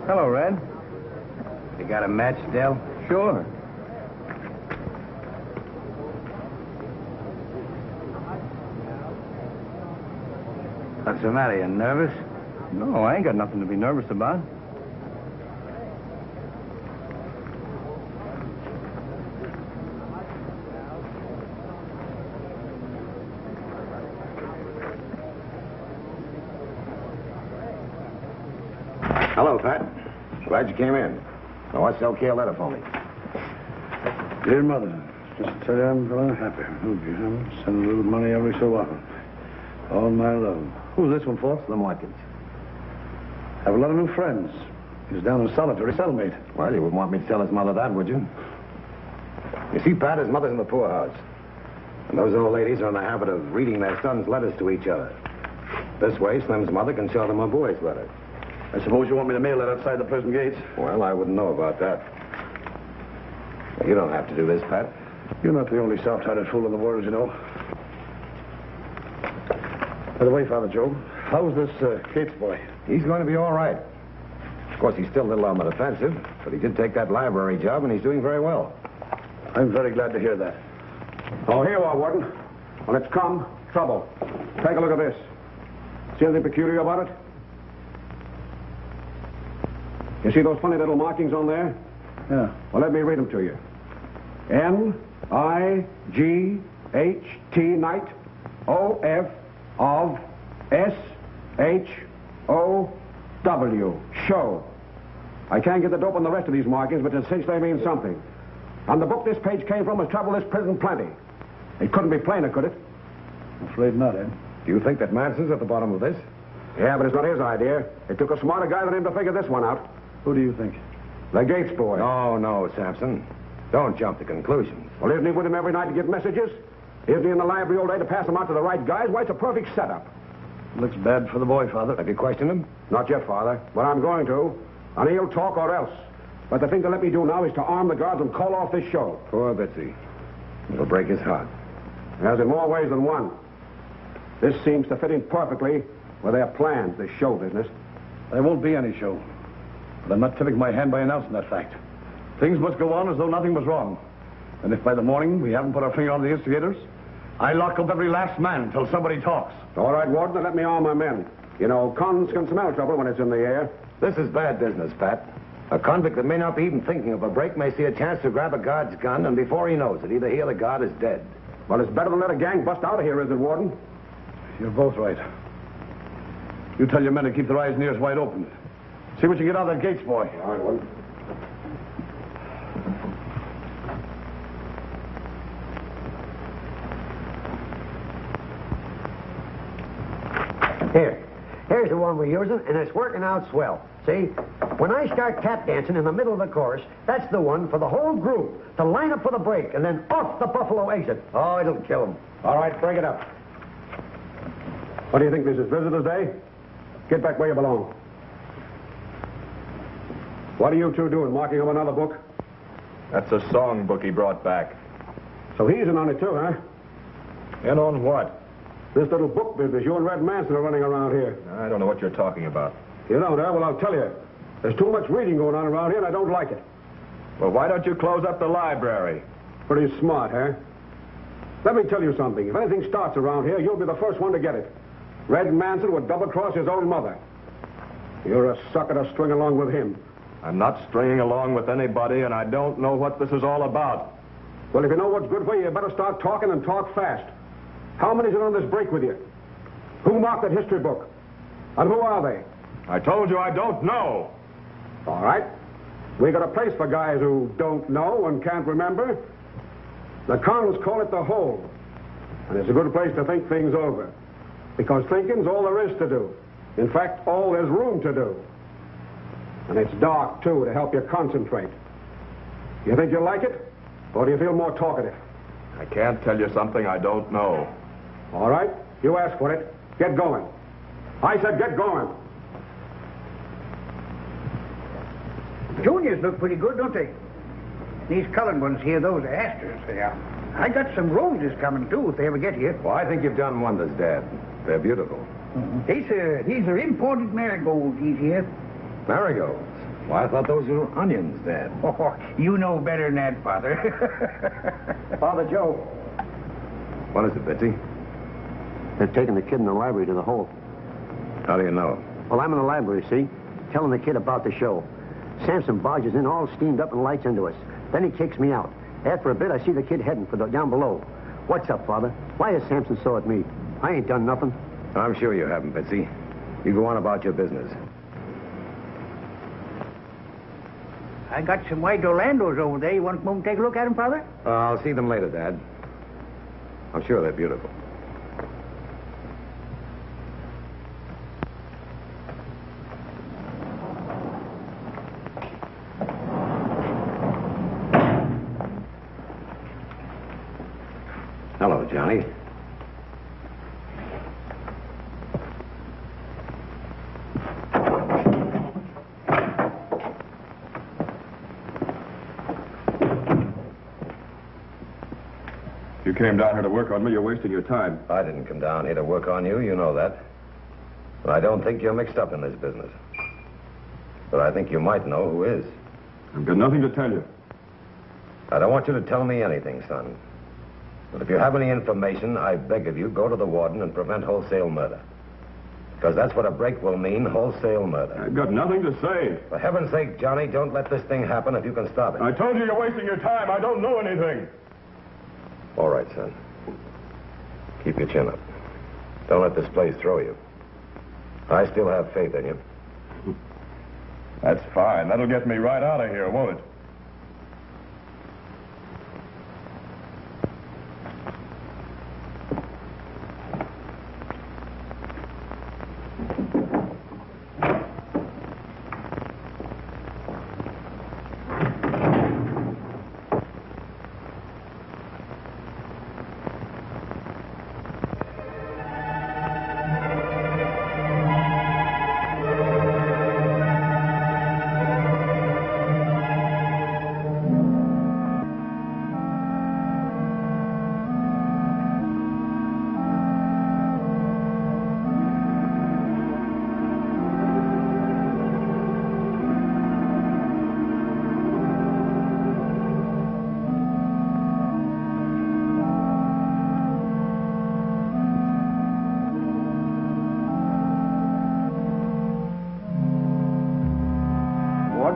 Hello, Red. You got a match, Dell? Sure. What's the matter? You nervous? No, I ain't got nothing to be nervous about. Hello, Pat. Glad you came in. Now, what's LK letter for me? Dear Mother, just to tell you I'm very happy. I'm sending a little money every so often. All my love. Who's this one for? Slim Watkins. Have a lot of new friends. He's down in solitary cellmate. Well, you wouldn't want me to tell his mother that, would you? You see, Pat, his mother's in the poorhouse. And those old ladies are in the habit of reading their sons' letters to each other. This way, Slim's mother can show them her boy's letter. I suppose you want me to mail it outside the prison gates? Well, I wouldn't know about that. You don't have to do this, Pat. You're not the only soft-hearted fool in the world, you know. By the way, Father Joe, how's this Gates boy? He's going to be all right. Of course, he's still a little on the defensive, but he did take that library job, and he's doing very well. I'm very glad to hear that. Oh, here you are, Warden. When it's come, trouble. Take a look at this. See anything peculiar about it? You see those funny little markings on there? Yeah. Well, let me read them to you. N-I-G-H-T, night, O-F of S-H-O-W, show. I can't get the dope on the rest of these markings, but to cinch they mean something. And the book this page came from has troubled this prison plenty. It couldn't be plainer, could it? I'm afraid not, Ed. Do you think that Manson's at the bottom of this? Yeah, but it's not his idea. It took a smarter guy than him to figure this one out. Who do you think? The Gates boy. Oh, no, Samson. Don't jump to conclusions. Well, isn't he with him every night to get messages? Isn't he in the library all day to pass them out to the right guys? Why, it's a perfect setup. Looks bad for the boy, Father. Have you questioned him? Not yet, Father, but I'm going to. And he'll talk or else. But the thing to let me do now is to arm the guards and call off this show. Poor Bitsy. It'll break his heart. As in more ways than one. This seems to fit in perfectly with their plans, this show business. There won't be any show. But I'm not tipping my hand by announcing that fact. Things must go on as though nothing was wrong. And if by the morning we haven't put our finger on the instigators, I lock up every last man till somebody talks. All right, Warden, then let me arm my men. You know, cons can smell trouble when it's in the air. This is bad business, Pat. A convict that may not be even thinking of a break may see a chance to grab a guard's gun, and before he knows it, either he or the guard is dead. Well, it's better than let a gang bust out of here, is it, Warden? You're both right. You tell your men to keep their eyes and ears wide open. See what you get out of that Gates boy. All right, Warden. Here's the one we're using, and it's working out swell. See? When I start tap dancing in the middle of the chorus, that's the one for the whole group to line up for the break, and then off the buffalo exit. Oh, it'll kill them. All right, break it up. What do you think this is, Visitor's Day? Get back where you belong. What are you two doing, marking up another book? That's a song book he brought back. So he's in on it too, huh? In on what? This little book business you and Red Manson are running around here. I don't know what you're talking about. You don't, huh? Well, I'll tell you. There's too much reading going on around here, and I don't like it. Well, why don't you close up the library? Pretty smart, huh? Let me tell you something. If anything starts around here, you'll be the first one to get it. Red Manson would double-cross his own mother. You're a sucker to string along with him. I'm not stringing along with anybody, and I don't know what this is all about. Well, if you know what's good for you, you better start talking and talk fast. How many's in on this break with you? Who marked that history book? And who are they? I told you I don't know. All right. We got a place for guys who don't know and can't remember. The cons call it the hole. And it's a good place to think things over. Because thinking's all there is to do. In fact, all there's room to do. And it's dark, too, to help you concentrate. You think you'll like it? Or do you feel more talkative? I can't tell you something I don't know. All right. You asked for it. Get going. I said get going. Juniors look pretty good, don't they? These colored ones here, those are asters. They are. I got some roses coming, too, if they ever get here. Well, I think you've done wonders, Dad. They're beautiful. Mm-hmm. These are imported marigolds, these here. Marigolds? Well, I thought those were onions, Dad. Oh, you know better than that, Father. Father Joe. What is it, Bitsy? They're taking the kid in the library to the hole. How do you know? Well, I'm in the library, see? Telling the kid about the show. Samson barges in all steamed up and lights into us. Then he kicks me out. After a bit, I see the kid heading for down below. What's up, Father? Why is Samson so at me? I ain't done nothing. I'm sure you haven't, Bitsy. You go on about your business. I got some white Orlandos over there. You want to come and take a look at them, Father? I'll see them later, Dad. I'm sure they're beautiful. Hello, Johnny. You came down here to work on me, you're wasting your time. I didn't come down here to work on you, you know that. But I don't think you're mixed up in this business. But I think you might know who is. I've got nothing to tell you. I don't want you to tell me anything, son. But if you have any information, I beg of you, go to the warden and prevent wholesale murder. Because that's what a break will mean, wholesale murder. I've got nothing to say. For heaven's sake, Johnny, don't let this thing happen if you can stop it. I told you you're wasting your time. I don't know anything. All right, son. Keep your chin up. Don't let this place throw you. I still have faith in you. That's fine. That'll get me right out of here, won't it?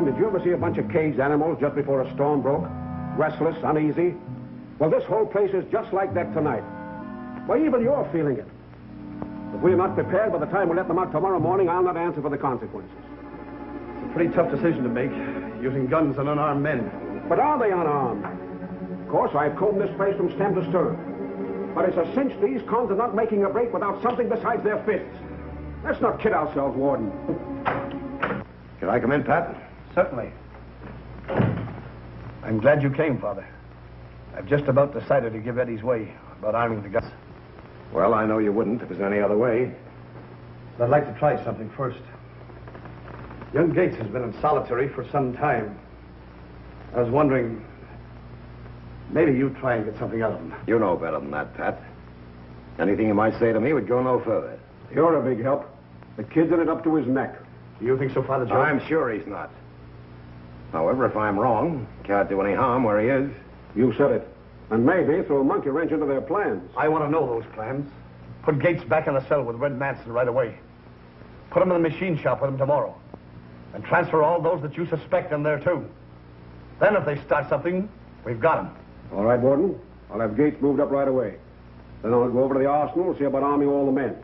Did you ever see a bunch of caged animals just before a storm broke? Restless, uneasy? Well, this whole place is just like that tonight. Why, even you're feeling it. If we're not prepared by the time we let them out tomorrow morning, I'll not answer for the consequences. It's a pretty tough decision to make, using guns on unarmed men. But are they unarmed? Of course, I've combed this place from stem to stern. But it's a cinch these cons are not making a break without something besides their fists. Let's not kid ourselves, Warden. Can I come in, Pat? Certainly. I'm glad you came, Father. I've just about decided to give Eddie's way about arming the guns. Well, I know you wouldn't if there's any other way. But I'd like to try something first. Young Gates has been in solitary for some time. I was wondering, maybe you try and get something out of him. You know better than that, Pat. Anything you might say to me would go no further. You're a big help. The kid's in it up to his neck. Do you think so, Father Joe? I'm sure he's not. However, if I'm wrong, can't do any harm where he is. You said it. And maybe throw a monkey wrench into their plans. I want to know those plans. Put Gates back in the cell with Red Manson right away. Put him in the machine shop with him tomorrow. And transfer all those that you suspect in there, too. Then if they start something, we've got them. All right, Warden. I'll have Gates moved up right away. Then I'll go over to the arsenal and see about arming all the men.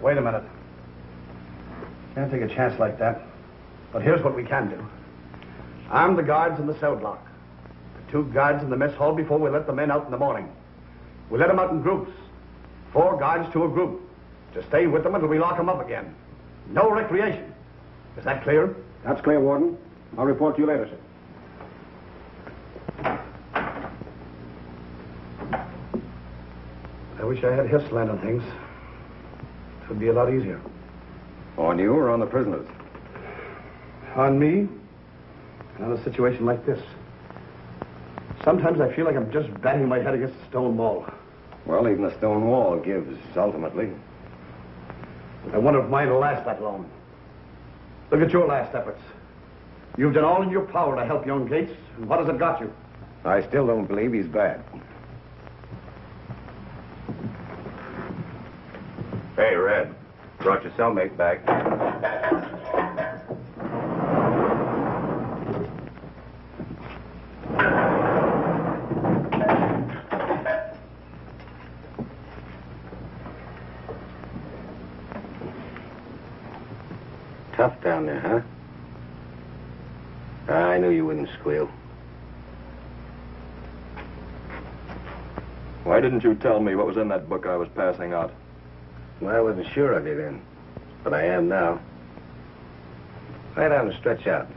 Wait a minute. Can't take a chance like that. But here's what we can do. Arm the guards in the cell block. The 2 guards in the mess hall before we let the men out in the morning. We let them out in groups. 4 guards to a group. To stay with them until we lock them up again. No recreation. Is that clear? That's clear, Warden. I'll report to you later, sir. I wish I had his slant on things. It would be a lot easier. On you or on the prisoners? On me? On a situation like this. Sometimes I feel like I'm just banging my head against a stone wall. Well, even a stone wall gives, ultimately. I wonder if mine will last that long. Look at your last efforts. You've done all in your power to help young Gates, and what has it got you? I still don't believe he's bad. Hey, Red. Brought your cellmate back. Tough down there, huh? I knew you wouldn't squeal. Why didn't you tell me what was in that book I was passing out? Well, I wasn't sure of you then, but I am now. Lie down and stretch out.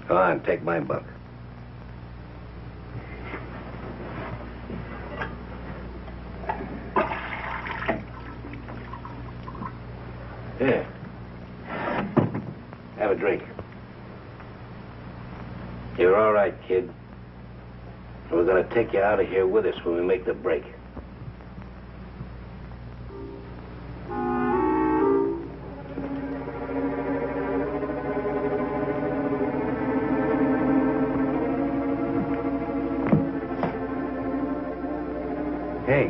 Go on, take my book. Here. Have a drink. You're all right, kid. And we're going to take you out of here with us when we make the break. Hey,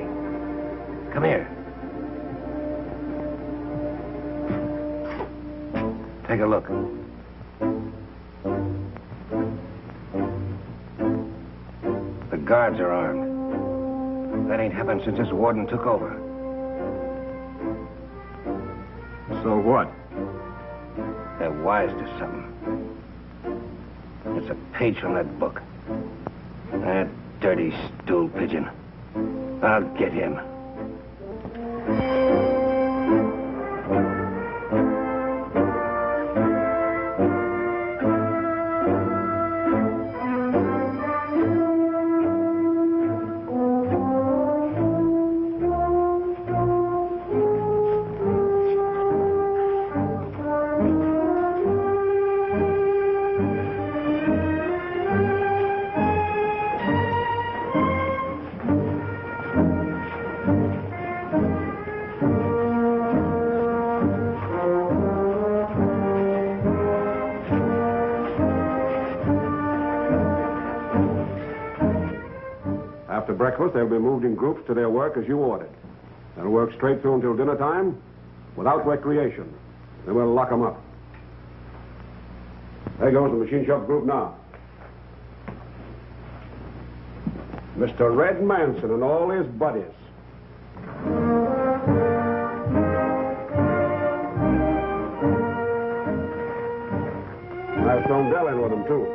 come here. Take a look. The guards are armed. That ain't happened since this warden took over. So what? They're wise to something. It's a page from that book. That dirty stool pigeon. I'll get him. After breakfast, they'll be moved in groups to their work as you ordered. They'll work straight through until dinner time, without recreation. Then we'll lock them up. There goes the machine shop group now. Mr. Red Manson and all his buddies. I've thrown Dell in with them, too.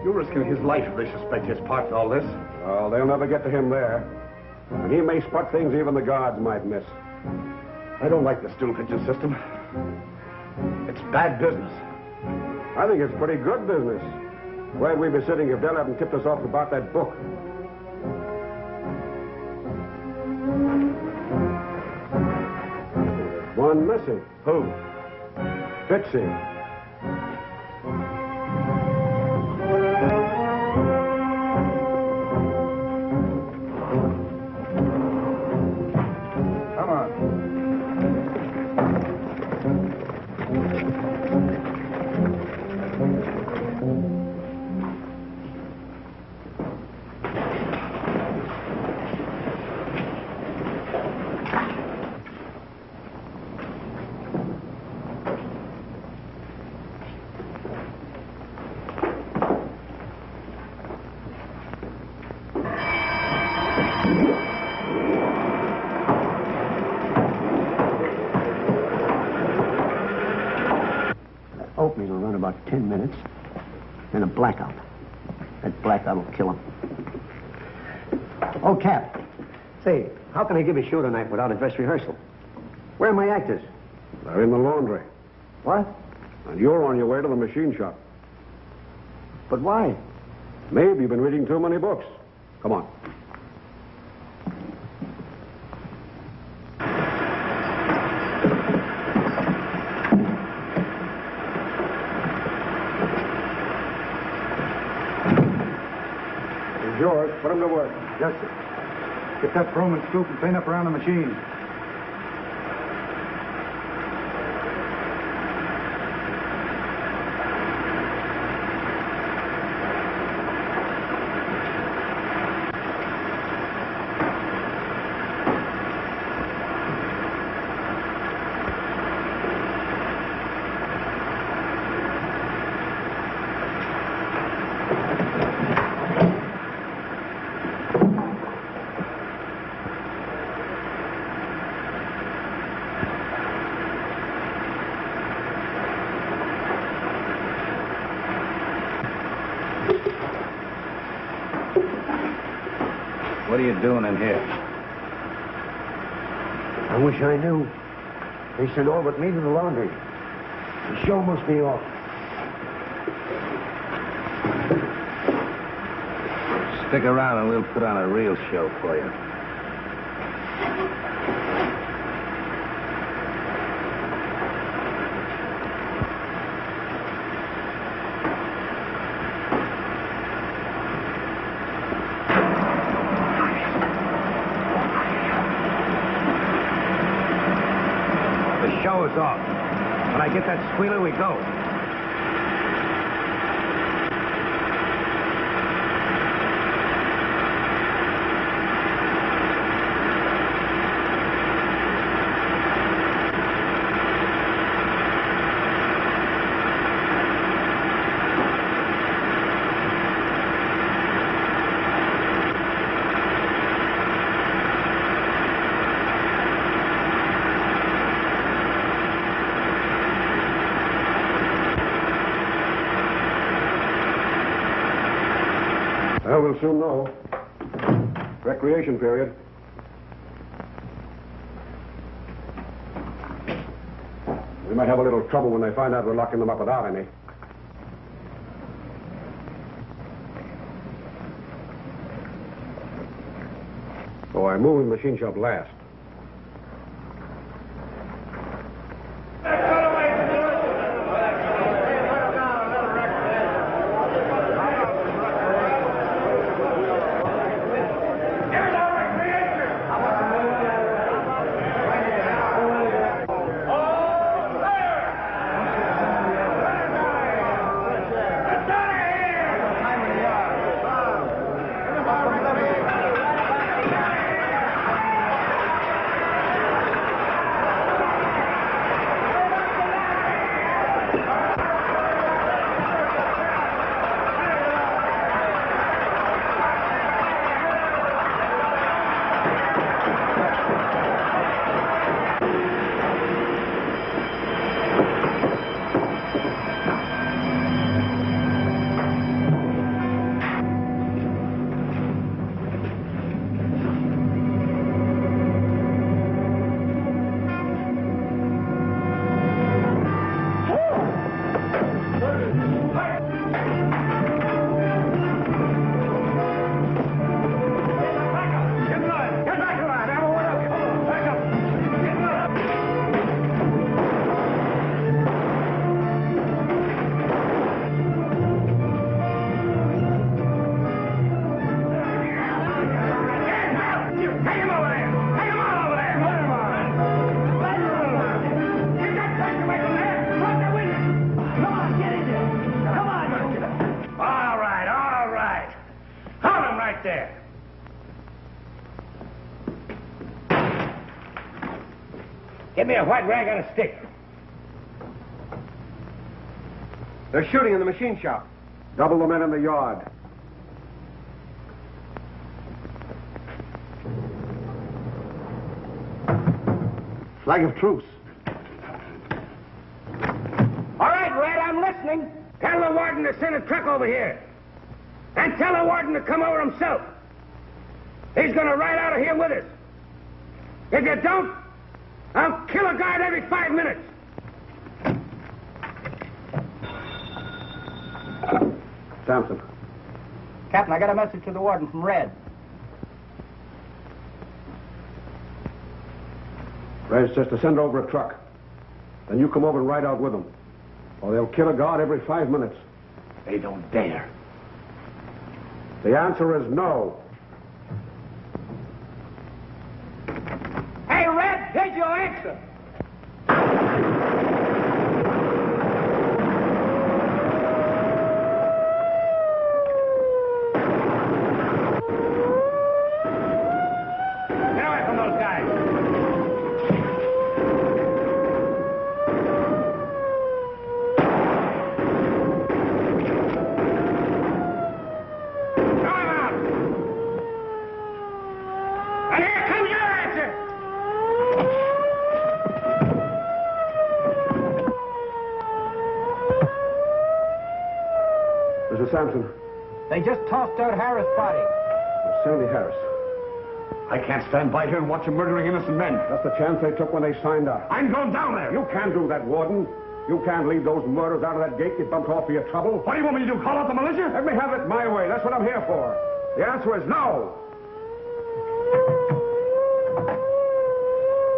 You're risking his life if they suspect his part in all this. Oh, they'll never get to him there. And he may spot things even the guards might miss. I don't like the stool pigeon system. It's bad business. I think it's pretty good business. Where'd we be sitting if Dell hadn't tipped us off about that book? There's one missing. Who? Bitsy. 10 minutes. Then a blackout. That blackout will kill him. Oh, Cap. Say, how can I give a show tonight without a dress rehearsal? Where are my actors? They're in the laundry. What? And you're on your way to the machine shop. But why? Maybe you've been reading too many books. Come on. He's yours. Put him to work. Yes, sir. Get that broom and scoop and clean up around the machine. What are you doing in here? I wish I knew. They sent all but me to the laundry. The show must be off. Stick around and we'll put on a real show for you. Show is off. When I get that squealer, we go. Well, we'll soon know. Recreation period. We might have a little trouble when they find out we're locking them up without any. So I moved the machine shop last. Give me a white rag on a stick. They're shooting in the machine shop. Double the men in the yard. Flag of truce. All right, Red, I'm listening. Tell the warden to send a truck over here. And tell the warden to come over himself. He's going to ride out of here with us. If you don't, I'll kill a guard every 5 minutes. Samson. Captain, I got a message to the warden from Red. Red says to send over a truck. Then you come over and ride out with them. Or they'll kill a guard every 5 minutes. They don't dare. The answer is no. Hey, Red, here's your answer. Get away from those guys. Throw him out. And here comes your answer. Mr. Samson. They just tossed out Harris' body. Sandy Harris. I can't stand by here and watch them murdering innocent men. That's the chance they took when they signed up. I'm going down there. You can't do that, Warden. You can't leave those murderers out of that gate you bumped off for your trouble. What do you want me to do, call out the militia? Let me have it my way. That's what I'm here for. The answer is no.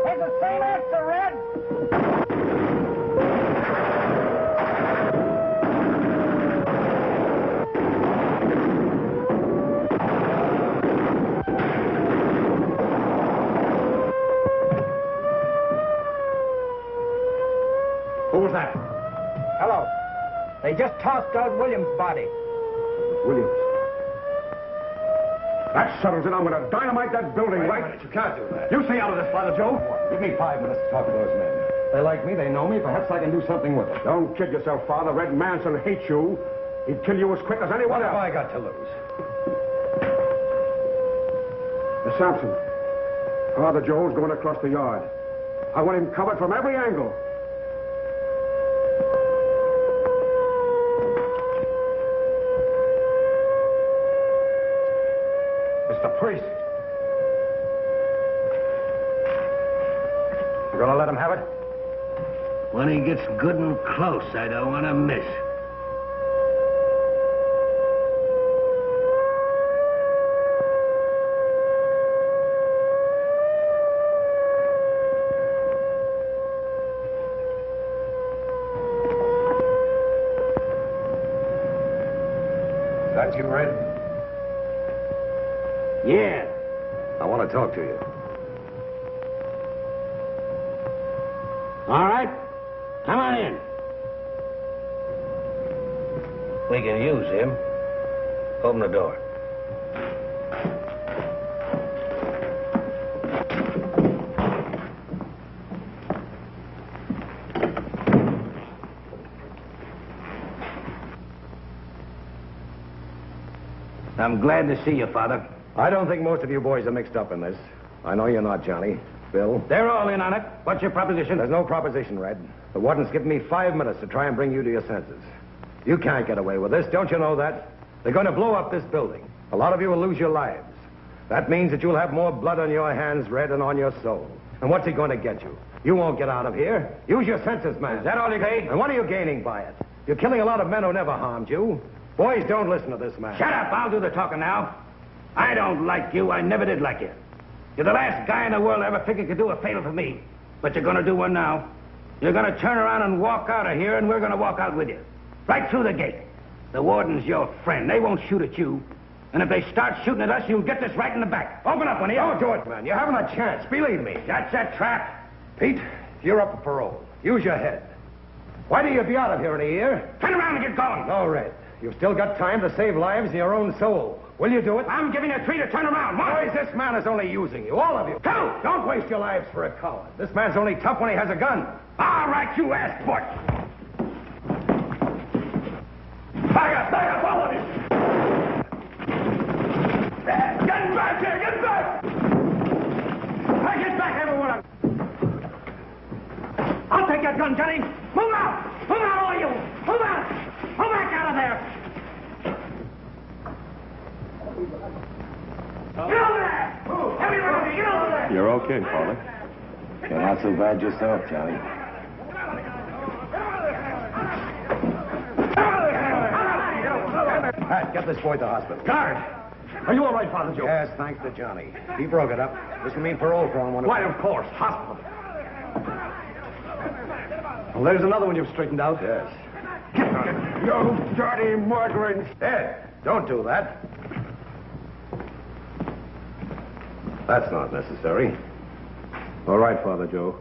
It's the same answer, Red. Who was that? Hello. They just tossed out William's body. Williams. That settles it. I'm going to dynamite that building, Wait a right? minute, you can't do that. You stay out of this, Father Joe. Give me 5 minutes to talk to those men. They like me, they know me, perhaps I can do something with them. Don't kid yourself, Father. Red Manson hates you. He'd kill you as quick as anyone What have else. I got to lose? Miss Samson, Father Joe's going across the yard. I want him covered from every angle. Mr. Priest. You gonna let him have it? When he gets good and close, I don't want to miss. That you, Red? Yeah. I want to talk to you. All right. Come on in. We can use him. Open the door. I'm glad to see you, Father. I don't think most of you boys are mixed up in this. I know you're not, Johnny. Bill? They're all in on it. What's your proposition? There's no proposition, Red. The warden's given me 5 minutes to try and bring you to your senses. You can't get away with this. Don't you know that? They're going to blow up this building. A lot of you will lose your lives. That means that you'll have more blood on your hands, Red, and on your soul. And what's he going to get you? You won't get out of here. Use your senses, man. Is that all you say? And what are you gaining by it? You're killing a lot of men who never harmed you. Boys, don't listen to this man. Shut up. I'll do the talking now. I don't like you. I never did like you. You're the last guy in the world I ever figured could do a favor for me. But you're going to do one now. You're going to turn around and walk out of here, and we're going to walk out with you. Right through the gate. The warden's your friend. They won't shoot at you. And if they start shooting at us, you'll get this right in the back. Open up, one of you. Don't do it, man. You haven't a chance. Believe me. That's a trap. Pete, you're up for parole. Use your head. Why do you be out of here in a year? Turn around and get going. No, Red. You've still got time to save lives and your own soul. Will you do it? I'm giving you 3 to turn around. Boys, this man is only using you, all of you. Go! Don't waste your lives for a coward. This man's only tough when he has a gun. All right, you ass put. Back up, all of you. Get back here, get back! I get back, everyone. I'll take your gun, Johnny. Move out! Move out, all of you! Move out! Move out! okay, Father. You're not so bad yourself, Charlie. Pat, get this boy to the hospital. Guard! Are you all right, Father Joe? Yes, thanks to Johnny. He broke it up. This will mean parole for him one of Why, of course. Hospital. Well, there's another one you've straightened out. Yes. You dirty murderers! Ed, don't do that. That's not necessary. All right, Father Joe.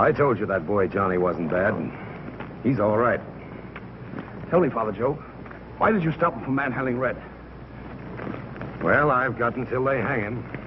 I told you that boy Johnny wasn't bad. He's all right. Tell me, Father Joe, why did you stop him from manhandling Red? Well, I've got until they hang him.